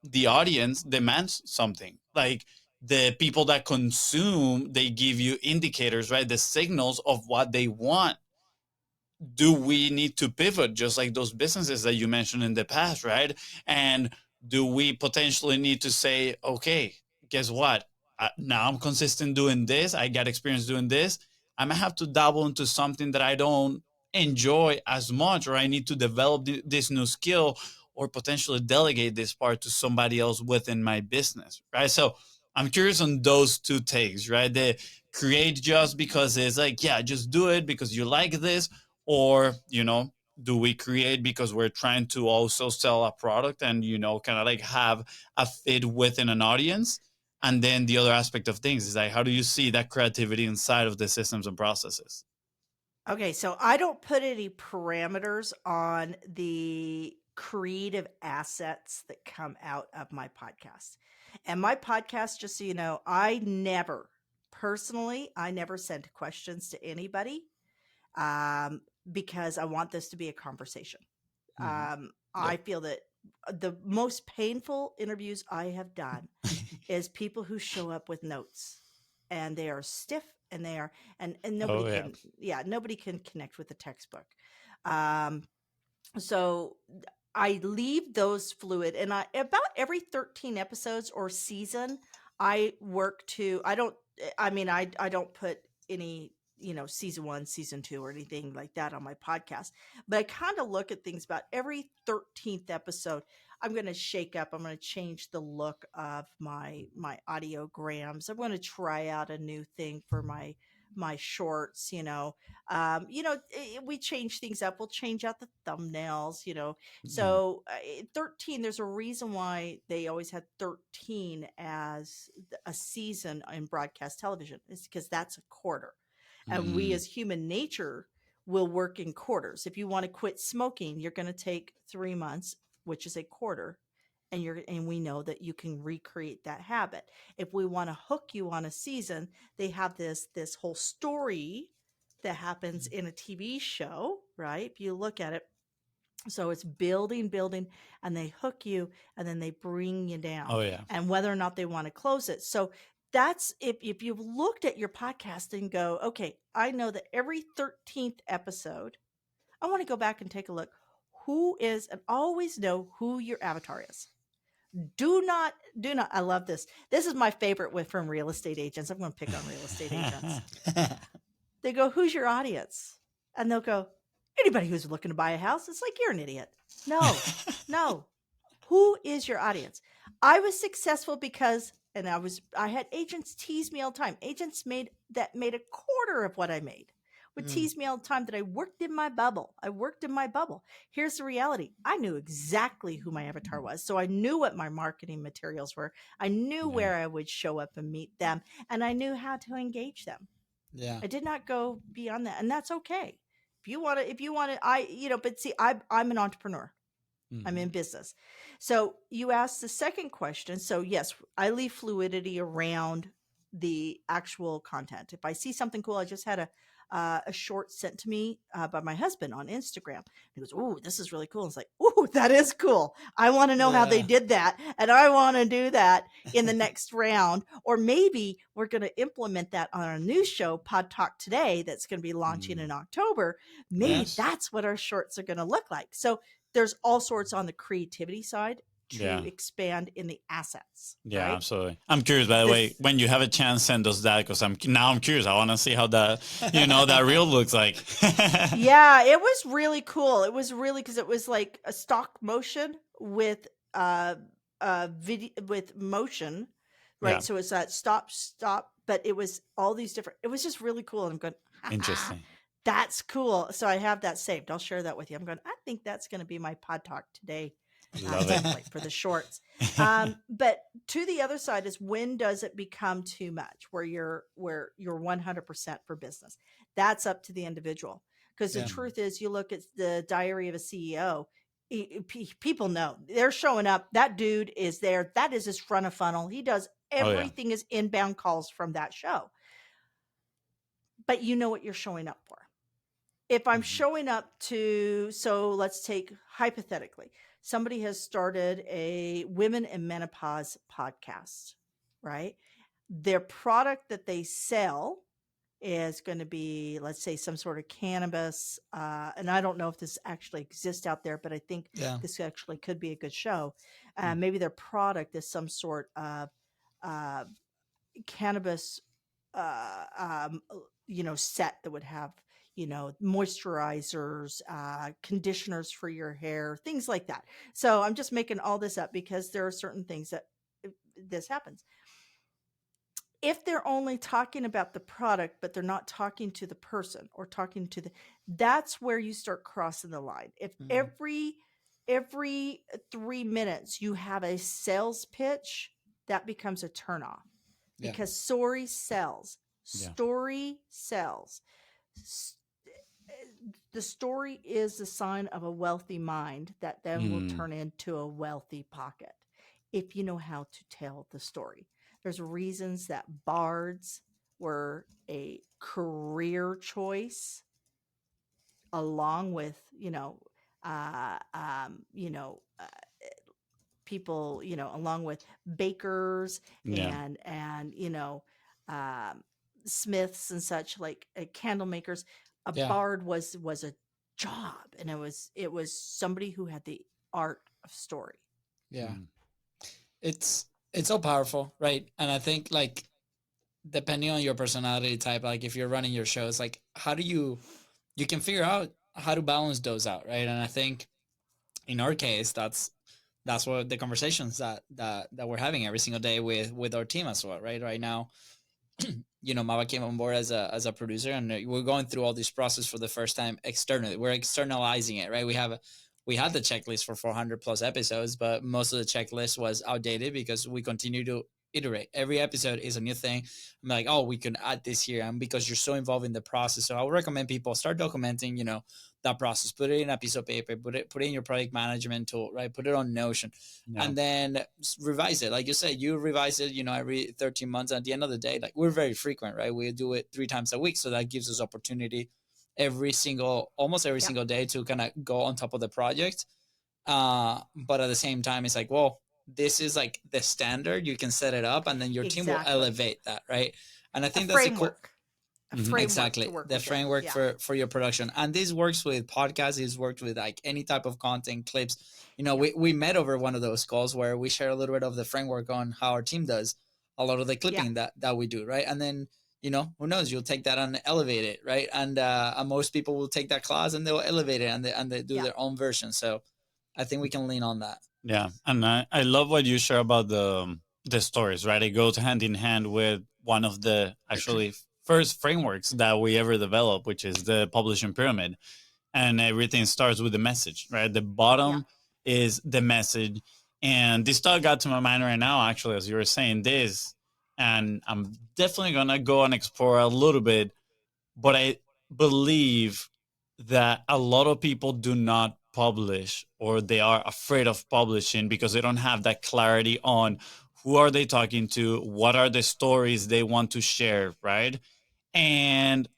the audience demands something. Like the people that consume, they give you indicators, right? The signals of what they want. Do we need to pivot just like those businesses that you mentioned in the past, right? And do we potentially need to say, okay, guess what? Now I'm consistent doing this. I got experience doing this. I might have to dabble into something that I don't enjoy as much, or I need to develop this new skill, or potentially delegate this part to somebody else within my business, right? So I'm curious on those two takes, right? The create just because it's like, yeah, just do it because you like this, or do we create because we're trying to also sell a product and kind of like have a fit within an audience? And then the other aspect of things is like, how do you see that creativity inside of the systems and processes? Okay, so I don't put any parameters on the creative assets that come out of my podcast. And my podcast, just so you know, I never send questions to anybody, um, because I want this to be a conversation. Mm-hmm. I feel that the most painful interviews I have done is people who show up with notes and they are stiff and they are and nobody Oh yeah. can, yeah, nobody can connect with the textbook. Um, so I leave those fluid, and I about every 13 episodes or season, I don't, I don't put any, season 1, season 2 or anything like that on my podcast, but I kind of look at things about every 13th episode. I'm going to shake up. I'm going to change the look of my audiograms. I'm going to try out a new thing for my shorts, we change things up. We'll change out the thumbnails, Mm-hmm. so 13, there's a reason why they always had 13 as a season in broadcast television. It's because that's a quarter. And we Mm-hmm. as human nature will work in quarters. If you want to quit smoking, you're going to take 3 months, which is a quarter. And we know that you can recreate that habit. If we want to hook you on a season, they have this whole story that happens in a TV show, right? If you look at it, so it's building, building, and they hook you and then they bring you down, Oh yeah. and whether or not they want to close it. So that's if you've looked at your podcast and go, okay, I know that every 13th episode, I want to go back and take a look. Who is, and always know who your avatar is. Do not, I love this. This is my favorite with from real estate agents. I'm going to pick on real estate agents. They go, who's your audience? And they'll go, anybody who's looking to buy a house. It's like, you're an idiot. No, no. Who is your audience? I was successful because, and I had agents tease me all the time. Agents made a quarter of what I made would tease me all the time that I worked in my bubble. Here's the reality. I knew exactly who my avatar was. So I knew what my marketing materials were. I knew Yeah. where I would show up and meet them, and I knew how to engage them. Yeah. I did not go beyond that, and that's okay. If you want to, but see, I'm an entrepreneur. I'm in business. So you asked the second question. So yes, I leave fluidity around the actual content. If I see something cool, I just had a short sent to me by my husband on Instagram. He goes, "Ooh, this is really cool." It's like, "Ooh, that is cool. I want to know how they Yeah. did that, and I want to do that in the next round." Or maybe we're going to implement that on our new show, Pod Talk Today, that's going to be launching in October. Maybe Yes. that's what our shorts are going to look like. So there's all sorts on the creativity side to Yeah. expand in the assets. Yeah, right? absolutely. I'm curious, by the way, when you have a chance, send us that because I'm curious. I want to see how that that reel looks like. Yeah, it was really cool. It was really, because it was like a stock motion with video with motion, right? Yeah. So it's that stop, but it was all these different. It was just really cool. And I'm going, Interesting. that's cool. So I have that saved. I'll share that with you. I'm going, I think that's going to be my Pod Talk Today Love it. template for the shorts. But to the other side is, when does it become too much where you're 100% for business? That's up to the individual. Because the Yeah. truth is, you look at the Diary of a CEO, people know they're showing up. That dude is there. That is his front of funnel. He does Oh, yeah. everything is inbound calls from that show. But you know what you're showing up for. If I'm showing up to, so let's take hypothetically. somebody has started a women in menopause podcast, right? Their product that they sell is going to be, let's say, some sort of cannabis. And I don't know if this actually exists out there, but I think Yeah. this actually could be a good show. Mm. Maybe their product is some sort of uh, cannabis, set that would have, moisturizers, conditioners for your hair, things like that. So I'm just making all this up because there are certain things that this happens. If they're only talking about the product, but they're not talking to the person or talking to that's where you start crossing the line. If every 3 minutes you have a sales pitch, that becomes a turnoff Yeah. because story sells. Yeah. Story sells. The story is the sign of a wealthy mind that then will turn into a wealthy pocket if you know how to tell the story. There's reasons that bards were a career choice along with, uh, um, you know, uh, people, along with bakers Yeah. and smiths and such, like candle makers. A Yeah. bard was a job, and it was somebody who had the art of story. Yeah. Mm. It's so powerful, right? And I think like depending on your personality type, like if you're running your shows, like how do you can figure out how to balance those out, right? And I think in our case, that's what the conversations that we're having every single day with our team as well, right? Right now, Mava came on board as a producer, and we're going through all this process for the first time externally. We're externalizing it, right? We had the checklist for 400 plus episodes, but most of the checklist was outdated because we continue to iterate. Every episode is a new thing. I'm like, oh, we can add this here, and because you're so involved in the process, so I would recommend people start documenting, that process. Put it in a piece of paper. Put it in your project management tool, right? Put it on Notion, Yeah. and then revise it. Like you said, you revise it, every 13 months. At the end of the day, like we're very frequent, right? We do it 3 times a week, so that gives us opportunity almost every Yep. single day to kind of go on top of the project. But at the same time, it's like, well, this is like the standard. You can set it up, and then your team will Exactly. elevate that, right? And I A think that's the cool. framework. A framework Exactly, to work the within. framework Yeah. for your production. And this works with podcasts. This works with like any type of content clips. We met over one of those calls where we share a little bit of the framework on how our team does a lot of the clipping that we do, right? And then who knows, you'll take that and elevate it, right? And most people will take that class and they'll elevate it, and they do their own version. So I think we can lean on that. Yeah, and I love what you share about the stories, right? It goes hand in hand with one of the actually first frameworks that we ever developed, which is the publishing pyramid. And everything starts with the message, right? The bottom is the message. And this thought got to my mind right now, actually, as you were saying this. And I'm definitely going to go and explore a little bit. But I believe that a lot of people do not publish, or they are afraid of publishing because they don't have that clarity on who are they talking to, what are the stories they want to share, right? And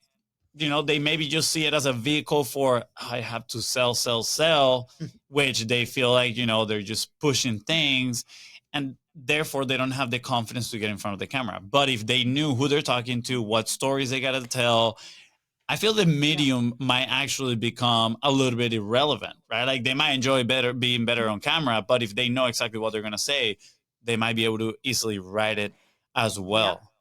they maybe just see it as a vehicle for, I have to sell, which they feel like, they're just pushing things, and therefore they don't have the confidence to get in front of the camera. But if they knew who they're talking to, what stories they got to tell, I feel the medium might actually become a little bit irrelevant, right? Like they might enjoy being better on camera, but if they know exactly what they're going to say, they might be able to easily write it as well.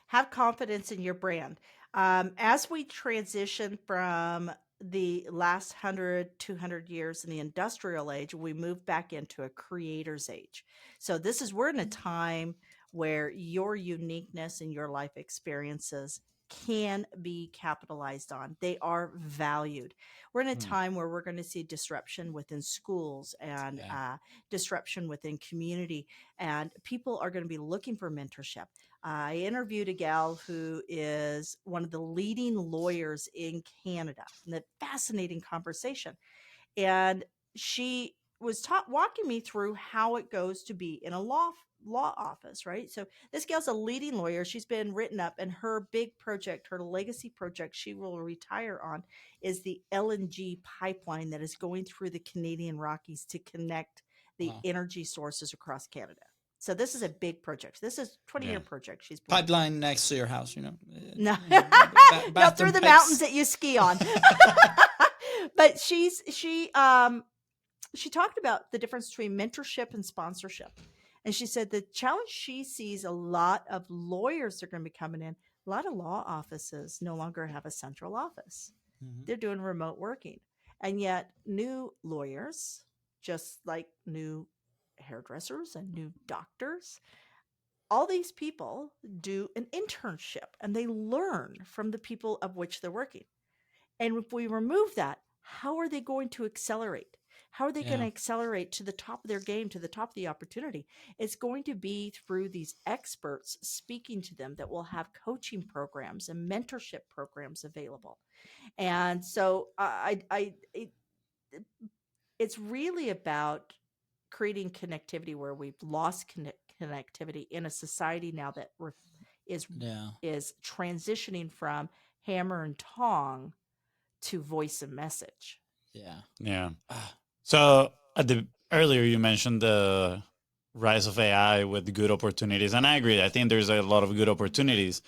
Have confidence in your brand. As we transition from the last 100, 200 years in the industrial age, we move back into a creator's age. So we're in a time where your uniqueness and your life experiences can be capitalized on. They are valued. We're in a time where we're going to see disruption within schools and disruption within community, and people are going to be looking for mentorship. I interviewed a gal who is one of the leading lawyers in Canada, and a fascinating conversation. And she was walking me through how it goes to be in a law law office, right? So this gal's a leading lawyer. She's been written up, and her big project, her legacy project she will retire on, is the LNG pipeline that is going through the Canadian Rockies to connect the energy sources across Canada. So this is a big project. This is a 20-year project. She's planning. Pipeline next to your house, No, know, not through the mountains that you ski on. But she talked about the difference between mentorship and sponsorship. And she said the challenge she sees a lot of lawyers are going to be coming in. A lot of law offices no longer have a central office. Mm-hmm. They're doing remote working. And yet new lawyers, just like new hairdressers and new doctors, all these people do an internship and they learn from the people of which they're working. And if we remove that, how are they going to accelerate? How are they going to accelerate to the top of their game, to the top of the opportunity? It's going to be through these experts speaking to them that will have coaching programs and mentorship programs available. And so it's really about creating connectivity where we've lost connectivity in a society now that is transitioning from hammer and tong to voice and message. Yeah. So earlier you mentioned the rise of AI with good opportunities, and I agree. I think there's a lot of good opportunities,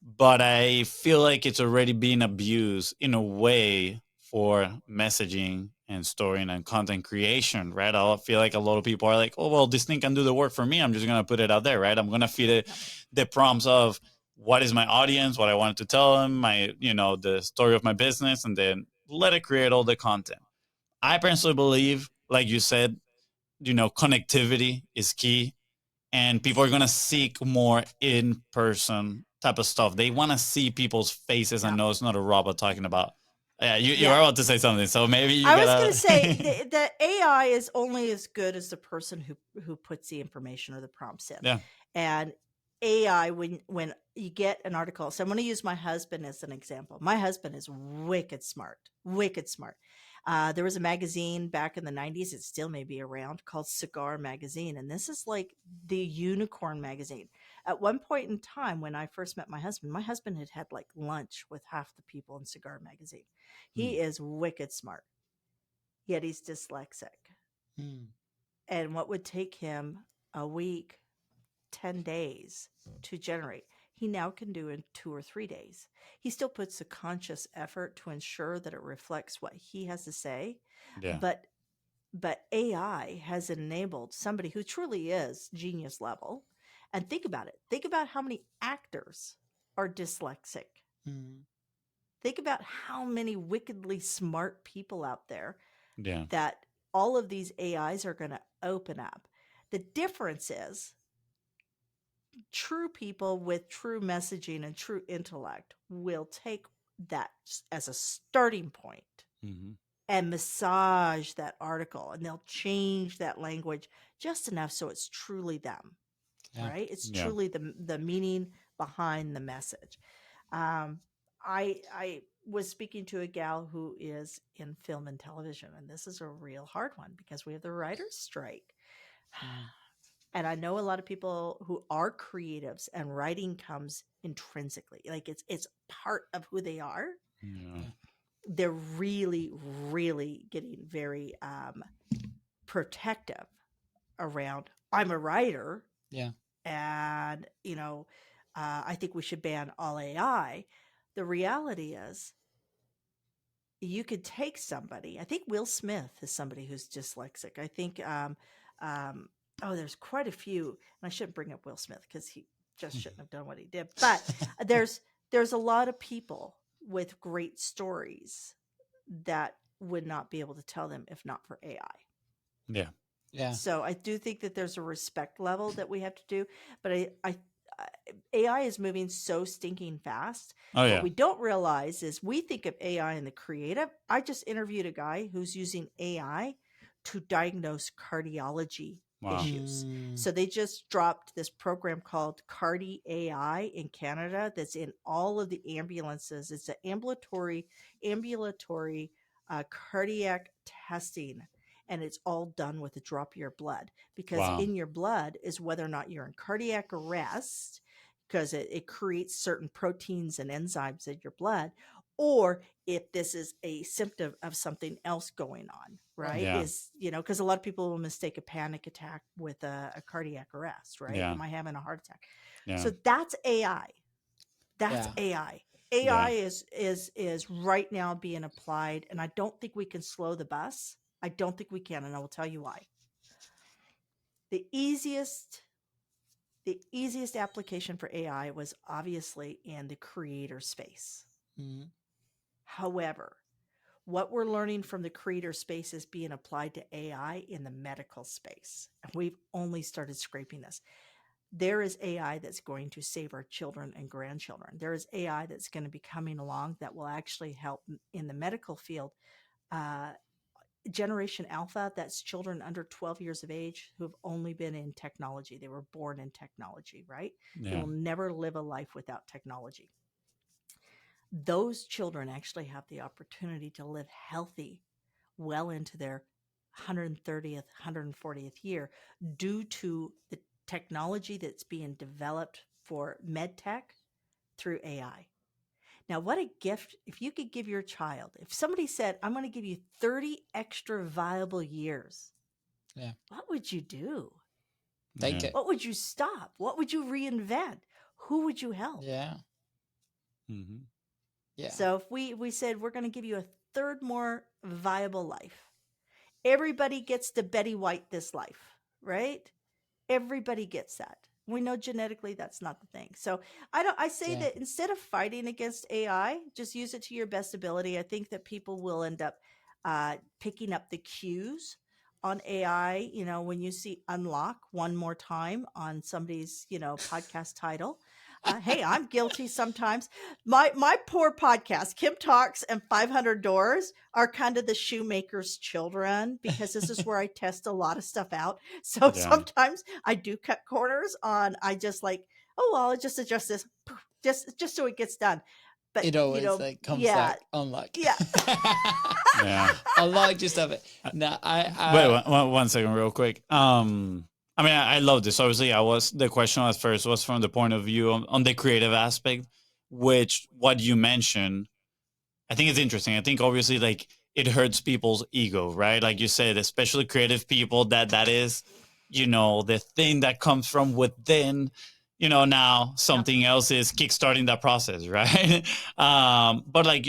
but I feel like it's already being abused in a way for messaging and storing and content creation, right? I feel like a lot of people are like, oh, well, this thing can do the work for me. I'm just going to put it out there, right? I'm going to feed it the prompts of what is my audience, what I wanted to tell them, the story of my business, and then let it create all the content. I personally believe, like you said, connectivity is key, and people are going to seek more in-person type of stuff. They want to see people's faces and know it's not a robot talking about. You are about to say something, so maybe you I was going to say the AI is only as good as the person who puts the information or the prompts in. Yeah. And AI, when you get an article, so I'm going to use my husband as an example. My husband is wicked smart. There was a magazine back in the 90s, it still may be around, called Cigar Magazine. And this is like the unicorn magazine. At one point in time, when I first met my husband had like lunch with half the people in Cigar Magazine. He is wicked smart, yet he's dyslexic. And what would take him a week, 10 days to generate, he now can do in 2 or 3 days. He still puts a conscious effort to ensure that it reflects what he has to say. Yeah. But AI has enabled somebody who truly is genius level. And think about it. Think about how many actors are dyslexic. Think about how many wickedly smart people out there that all of these AIs are going to open up. The difference is true people with true messaging and true intellect will take that as a starting point and massage that article, and they'll change that language just enough so it's truly them, right? It's truly the meaning behind the message. I was speaking to a gal who is in film and television, and this is a real hard one because we have the writers' strike. And I know a lot of people who are creatives, and writing comes intrinsically. Like it's part of who they are. They're really, really getting very protective around, I'm a writer. And, I think we should ban all AI. The reality is you could take somebody. I think Will Smith is somebody who's dyslexic. I think there's quite a few, and I shouldn't bring up Will Smith because he just shouldn't have done what he did. But there's a lot of people with great stories that would not be able to tell them if not for AI. Yeah. So I do think that there's a respect level that we have to do, but AI is moving so stinking fast. What we don't realize is we think of AI in the creative. I just interviewed a guy who's using AI to diagnose cardiology issues. So they just dropped this program called Cardi AI in Canada that's in all of the ambulances. It's an ambulatory cardiac testing. and it's all done with a drop of your blood, because Wow. in your blood is whether or not you're in cardiac arrest, because it creates certain proteins and enzymes in your blood, or if this is a symptom of something else going on, right? Yeah. Is, because a lot of people will mistake a panic attack with a cardiac arrest, right? Yeah. Am I having a heart attack? Yeah. So that's AI. That's Yeah. AI. Yeah. AI is right now being applied, and I don't think we can slow the bus. I don't think we can, and I will tell you why. The easiest application for AI was obviously in the creator space. Mhm. However, what we're learning from the creator space is being applied to AI in the medical space. And we've only started scraping this. There is AI that's going to save our children and grandchildren. There is AI that's going to be coming along that will actually help in the medical field. Generation Alpha, that's children under 12 years of age who have only been in technology. They were born in technology, right? They Yeah. will never live a life without technology. Those children actually have the opportunity to live healthy well into their 130th, 140th year due to the technology that's being developed for med tech through AI. Now, what a gift if you could give your child, if somebody said, I'm going to give you 30 extra viable years, Yeah. what would you do? Take Yeah. it. What would you stop? What would you reinvent? Who would you help? Yeah. Mhm. Yeah. So if we said we're going to give you a third more viable life, everybody gets to Betty White this life, right? Everybody gets that. We know genetically that's not the thing. So I say Yeah. that instead of fighting against AI, just use it to your best ability. I think that people will end up picking up the cues on AI. When you see unlock one more time on somebody's, podcast title. Hey, I'm guilty sometimes. My poor podcast, Kim Talks and 500 Doors, are kind of the shoemaker's children, because this is where I test a lot of stuff out. So Yeah. sometimes I do cut corners on, I just like, oh, well, I'll just adjust this just so it gets done. But, It always like comes yeah, back unlock. yeah. Yeah. Unlock your stuff. No, Wait, one second, real quick. I mean, I love this. Obviously, the question at first was from the point of view on the creative aspect, which what you mentioned, I think it's interesting. I think obviously, like, it hurts people's ego, right? Like you said, especially creative people, that is, the thing that comes from within. Now something else is kickstarting that process, right? But like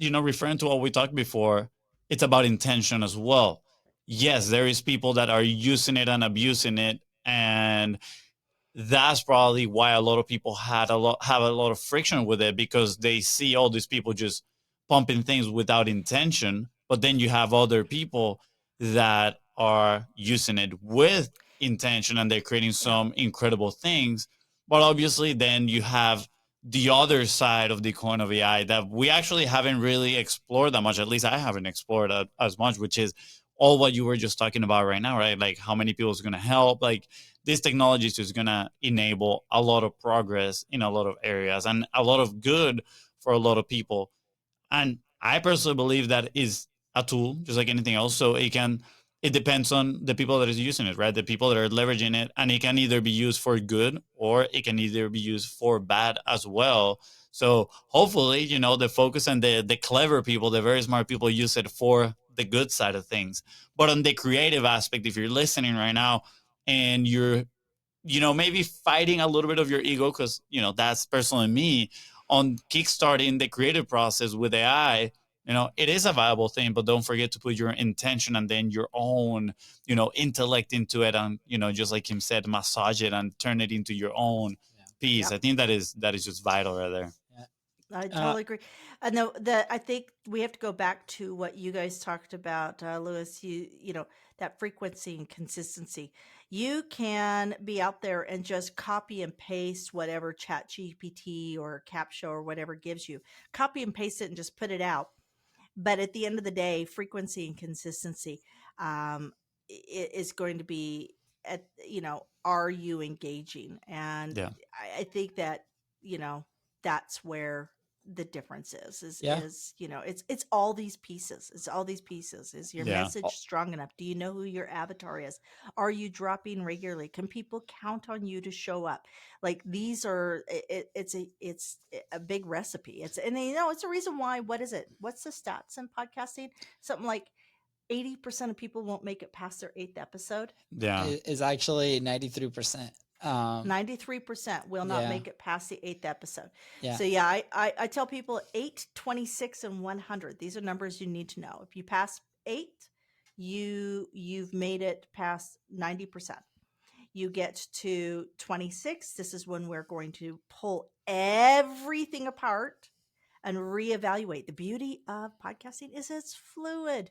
referring to what we talked before, it's about intention as well. Yes, there is people that are using it and abusing it, and that's probably why a lot of people have a lot of friction with it, because they see all these people just pumping things without intention. But then you have other people that are using it with intention, and they're creating Yeah. some incredible things. But obviously then you have the other side of the coin of AI that we actually haven't really explored that much. At least I haven't explored as much, which is all what you were just talking about right now, right? Like how many people is going to help, like this technology is just going to enable a lot of progress in a lot of areas and a lot of good for a lot of people. And I personally believe that is a tool, just like anything else. So it depends on the people that is using it, right? The people that are leveraging it, and it can either be used for good or it can either be used for bad as well. So hopefully, the focus and the clever people, the very smart people use it for the good side of things. But on the creative aspect, if you're listening right now and you're maybe fighting a little bit of your ego, because, that's personally me on kickstarting the creative process with AI. It is a viable thing, but don't forget to put your intention and then your own, intellect into it. And, just like Kim said, massage it and turn it into your own piece. Yep. I think that is just vital right there. I totally agree. And I think we have to go back to what you guys talked about, Lewis. That frequency and consistency. You can be out there and just copy and paste whatever Chat GPT or Capshaw or whatever gives you. Copy and paste it and just put it out. But at the end of the day, frequency and consistency is going to be are you engaging? And Yeah. I think that that's where the difference is Yeah. it's all these pieces. It's all these pieces. Is your Yeah. message strong enough? Do you know who your avatar is? Are you dropping regularly? Can people count on you to show up? Like these are it's a big recipe. It's a reason why. What is it? What's the stats in podcasting? Something like 80% of people won't make it past their 8th episode. Yeah. Is actually 93%. 93% will not Yeah. make it past the 8th episode. Yeah. So yeah, I tell people 8, 26, and 100. These are numbers you need to know. If you pass 8, you've made it past 90%. You get to 26. This is when we're going to pull everything apart and reevaluate. The beauty of podcasting is it's fluid.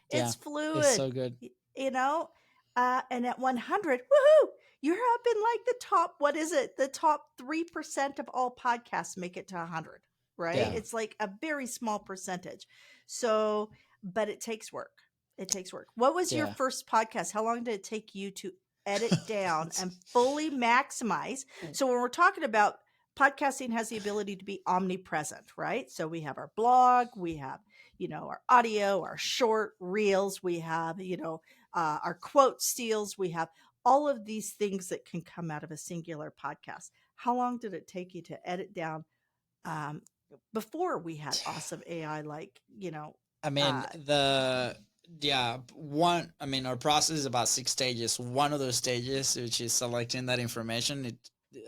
It's fluid. It's so good. And at 100, woohoo! You're up in like the top, what is it? The top 3% of all podcasts make it to 100, right? Yeah. It's like a very small percentage. So, but it takes work. It takes work. What was your Yeah. first podcast? How long did it take you to edit down and fully maximize? So when we're talking about podcasting has the ability to be omnipresent, right? So we have our blog, we have, our audio, our short reels, we have, our quote steals, we have all of these things that can come out of a singular podcast. How long did it take you to edit down before we had awesome AI I mean, our process is about 6 stages. One of those stages, which is selecting that information,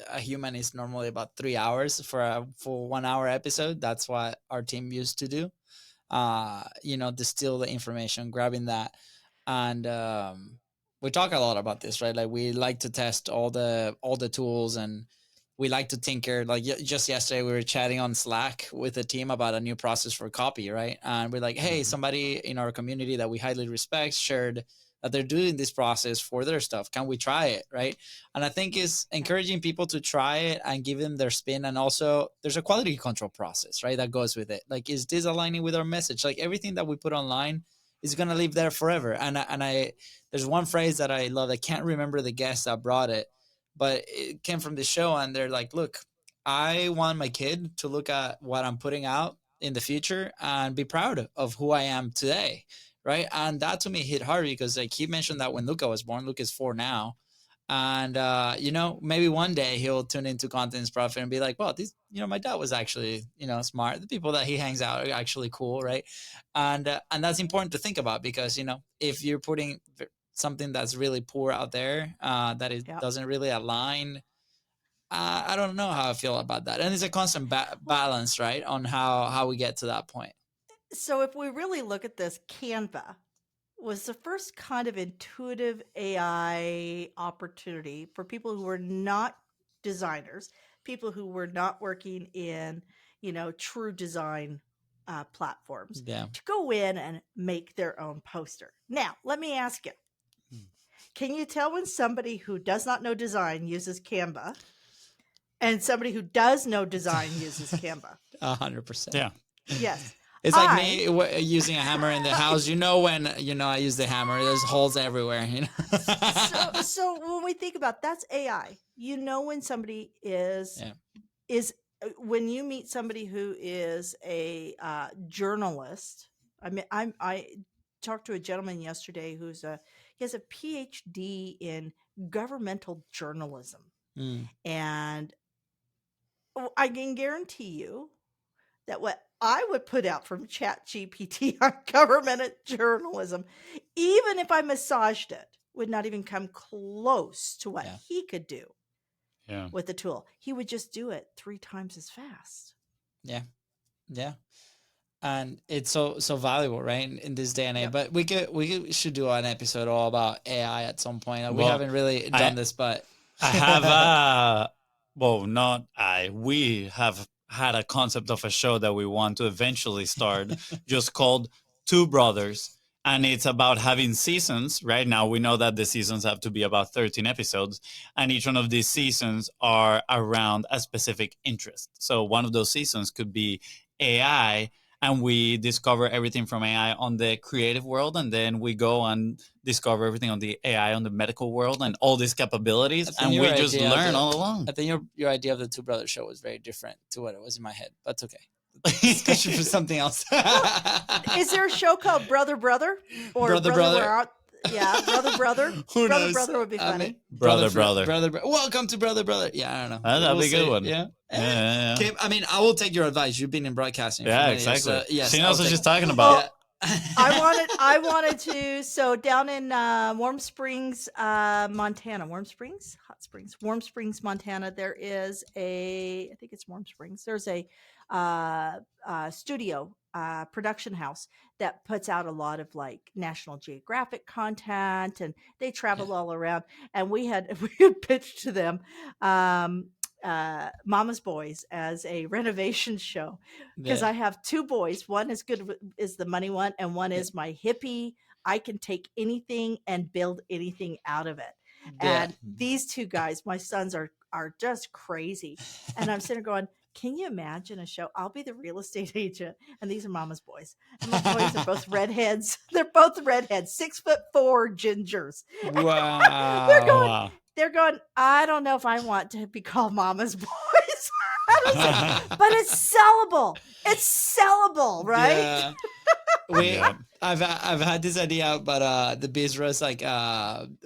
a human is normally about 3 hours for a full 1 hour episode. That's what our team used to do. Distill the information, grabbing that. And we talk a lot about this, right? Like we like to test all the tools, and we like to tinker. Like just yesterday we were chatting on Slack with the team about a new process for copy, right? And we're like, hey, somebody in our community that we highly respect shared that they're doing this process for their stuff. Can we try it, right? And I think it's encouraging people to try it and give them their spin. And also there's a quality control process, right, that goes with it. Like, is this aligning with our message? Like everything that we put online is going to live there forever. And I there's one phrase that I love. I can't remember the guest that brought it, but it came from the show, and they're like, look, I want my kid to look at what I'm putting out in the future and be proud of who I am today, right? And that to me hit hard because like he mentioned that when Luca was born. Luca's 4 now. And, maybe one day he'll tune into Contents Profit and be like, well, my dad was actually, smart. The people that he hangs out are actually cool, right? And that's important to think about because, if you're putting something that's really poor out there, that it doesn't really align, I don't know how I feel about that. And it's a constant balance, right, on how we get to that point. So if we really look at this, Canva was the first kind of intuitive AI opportunity for people who were not designers, people who were not working in, true design platforms, to go in and make their own poster. Now, let me ask you, can you tell when somebody who does not know design uses Canva and somebody who does know design uses Canva? 100%. Yeah. Yes. It's like me using a hammer in the house. When I use the hammer, there's holes everywhere. So when we think about that's AI. When somebody is when you meet somebody who is a journalist. I mean, I talked to a gentleman yesterday he has a PhD in governmental journalism, and I can guarantee you that what I would put out from ChatGPT on government journalism, even if I massaged it, would not even come close to what he could do with the tool. He would just do it 3 times as fast. Yeah. Yeah. And it's so valuable, right, in this day and age. But we should do an episode all about AI at some point. We haven't really done this, but I have we have had a concept of a show that we want to eventually start just called Two Brothers. And it's about having seasons. Right now, we know that the seasons have to be about 13 episodes. And each one of these seasons are around a specific interest. So one of those seasons could be AI. And we discover everything from AI on the creative world. And then we go and discover everything on the AI on the medical world and all these capabilities. And we just learn all along. I think your idea of the Two Brothers show was very different to what it was in my head. That's okay. discussion for something else. Is there a show called Brother Brother or Brother, Brother Brother? Where Art? Yeah, Brother Brother. Who Brother knows? Brother would be I funny. mean, Brother. Welcome to Brother Brother. Yeah, I don't know. That'd be a good see. one. Yeah. Yeah. Kim, I mean, I will take your advice. You've been in broadcasting. Yeah, for many years, exactly. so yes, She I'll knows what take she's it. talking about. I wanted to. So down in Warm Springs, Montana, Warm Springs, Warm Springs, Montana. There is I think it's Warm Springs. There's a studio production house that puts out a lot of like National Geographic content, and they travel all around. And we had pitched to them. Mama's Boys as a renovation show because Yeah. I have two boys. One is good is the money one, and one is my hippie. I can take anything and build anything out of it. Yeah. And these two guys, my sons are just crazy. And I'm sitting there going, can you imagine a show? I'll be the real estate agent, and these are Mama's boys. And my boys are both redheads. They're both redheads, 6'4" gingers. Wow. They're going. Wow. They're going, I don't know if I want to be called Mama's boys. But it's sellable. It's sellable, right? Yeah. Yeah. I've had this idea about the Bizros, like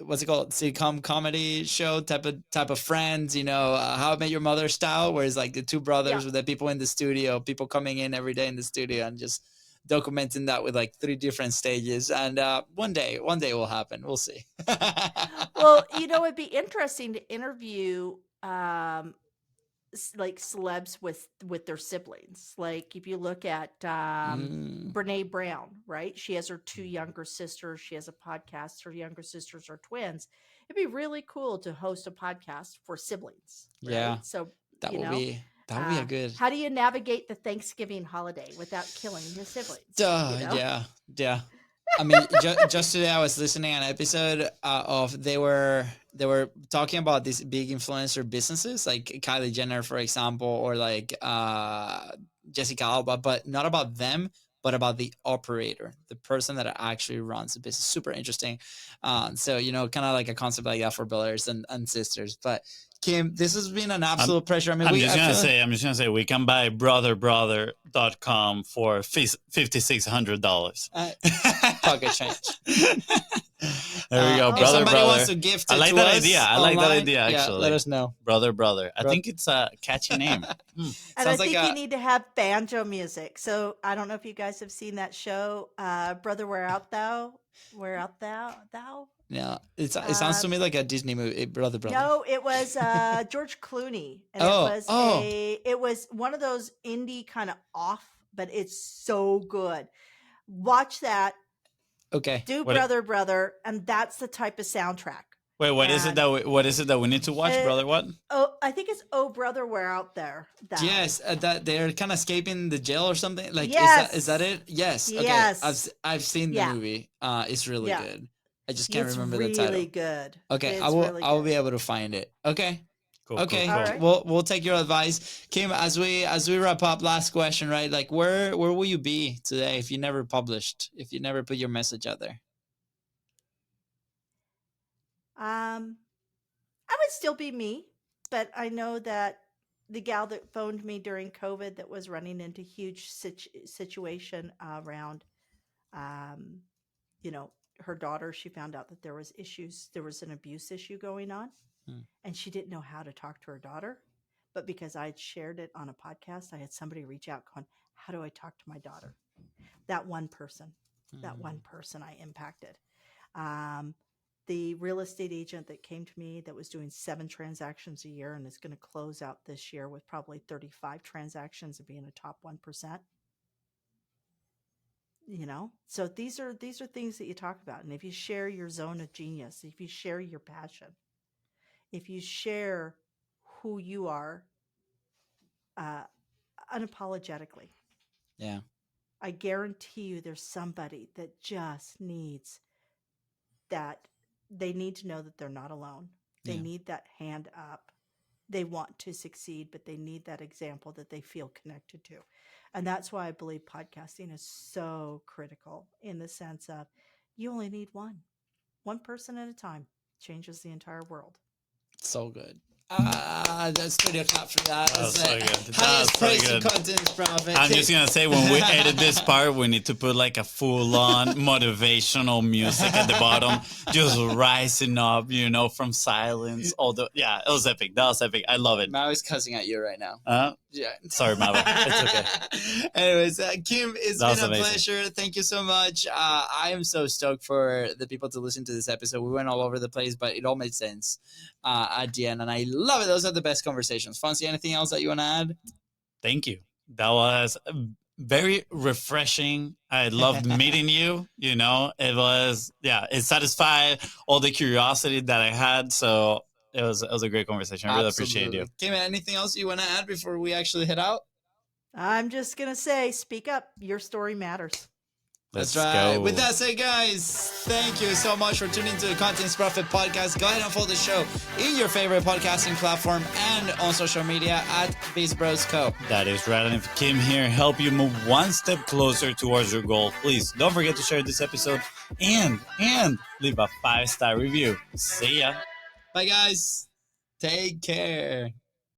what's it called, sitcom comedy show type of Friends, How I Met Your Mother style, where it's like the two brothers with the people in the studio, people coming in every day in the studio and just documenting that with like 3 different stages. And one day it will happen. We'll see. Well, it'd be interesting to interview like celebs with their siblings. Like if you look at Brene Brown, right? She has her 2 younger sisters. She has a podcast. Her younger sisters are twins. It'd be really cool to host a podcast for siblings. Right? Yeah. So That would be a good. How do you navigate the Thanksgiving holiday without killing your siblings? Yeah. I mean, just today I was listening to an episode of they were talking about these big influencer businesses like Kylie Jenner, for example, or like Jessica Alba, but not about them, but about the operator, the person that actually runs the business. Super interesting. So kind of like a concept like that for brothers and sisters. But Kim, this has been an absolute pleasure. I mean, I'm just gonna say we can buy brotherbrother.com for $5,600. Pocket change. There we go, If brother, somebody brother. wants to gift it I like to that us idea. I online, like that idea. Actually, let us know. Brother. I think it's a catchy name. And Sounds I like think you need to have banjo music. So I don't know if you guys have seen that show, Brother, Where Art Thou? Where art thou? Yeah, it sounds to me like a Disney movie, Brother. No, it was George Clooney, and it was one of those indie kind of off, but it's so good. Watch that. Okay. Do Brother, and that's the type of soundtrack. Wait, what is it that we need to watch, brother? What? Oh, I think it's Oh Brother, Where Out There. Yes, that they're kind of escaping the jail or something. Like, yes. is that it? Yes. Okay. Yes. I've seen the movie. It's really good. I just can't remember the title. It's really good. Okay, I will be able to find it. Okay. Cool, okay. cool. Right. We'll take your advice, Kim. As we wrap up, last question, right? Like, where will you be today if you never published, if you never put your message out there? I would still be me, but I know that the gal that phoned me during COVID that was running into huge situation around, her daughter, she found out that there was an abuse issue going on, and she didn't know how to talk to her daughter. But because I had shared it on a podcast, I had somebody reach out going, how do I talk to my daughter? That one person I impacted. The real estate agent that came to me that was doing 7 transactions a year and is going to close out this year with probably 35 transactions and being a top 1%. So these are things that you talk about. And if you share your zone of genius, if you share your passion, if you share who you are unapologetically, yeah, I guarantee you there's somebody that just needs that. They need to know that they're not alone. They need that hand up. They want to succeed, but they need that example that they feel connected to. And that's why I believe podcasting is so critical in the sense of you only need one person at a time changes the entire world. So good. That's pretty clap for that. That was so good. That Highest was so praise to good. content profit. I'm just gonna say, when we edit this part, we need to put like a full-on motivational music at the bottom, just rising up, from silence. Although, yeah, it was epic. That was epic. I love it. Mao is cussing at you right now. Yeah. Sorry, Mava. It's okay. Anyways, Kim, it's That was been a amazing. pleasure. Thank you so much. I am so stoked for the people to listen to this episode. We went all over the place, but it all made sense at the end, and I love it. Those are the best conversations. Fonzie, anything else that you want to add? Thank you. That was very refreshing. I loved meeting you. It was, it satisfied all the curiosity that I had. So it was a great conversation. I really appreciate you. Kim, anything else you want to add before we actually head out? I'm just going to say, speak up. Your story matters. Let's That's right. go. With that said, guys, thank you so much for tuning to the Contents Profit Podcast. Go ahead and follow the show in your favorite podcasting platform and on social media at BizBrosCo. That is right. And if Kim here help you move one step closer towards your goal, please don't forget to share this episode and leave a 5-star review. See ya. Bye, guys. Take care.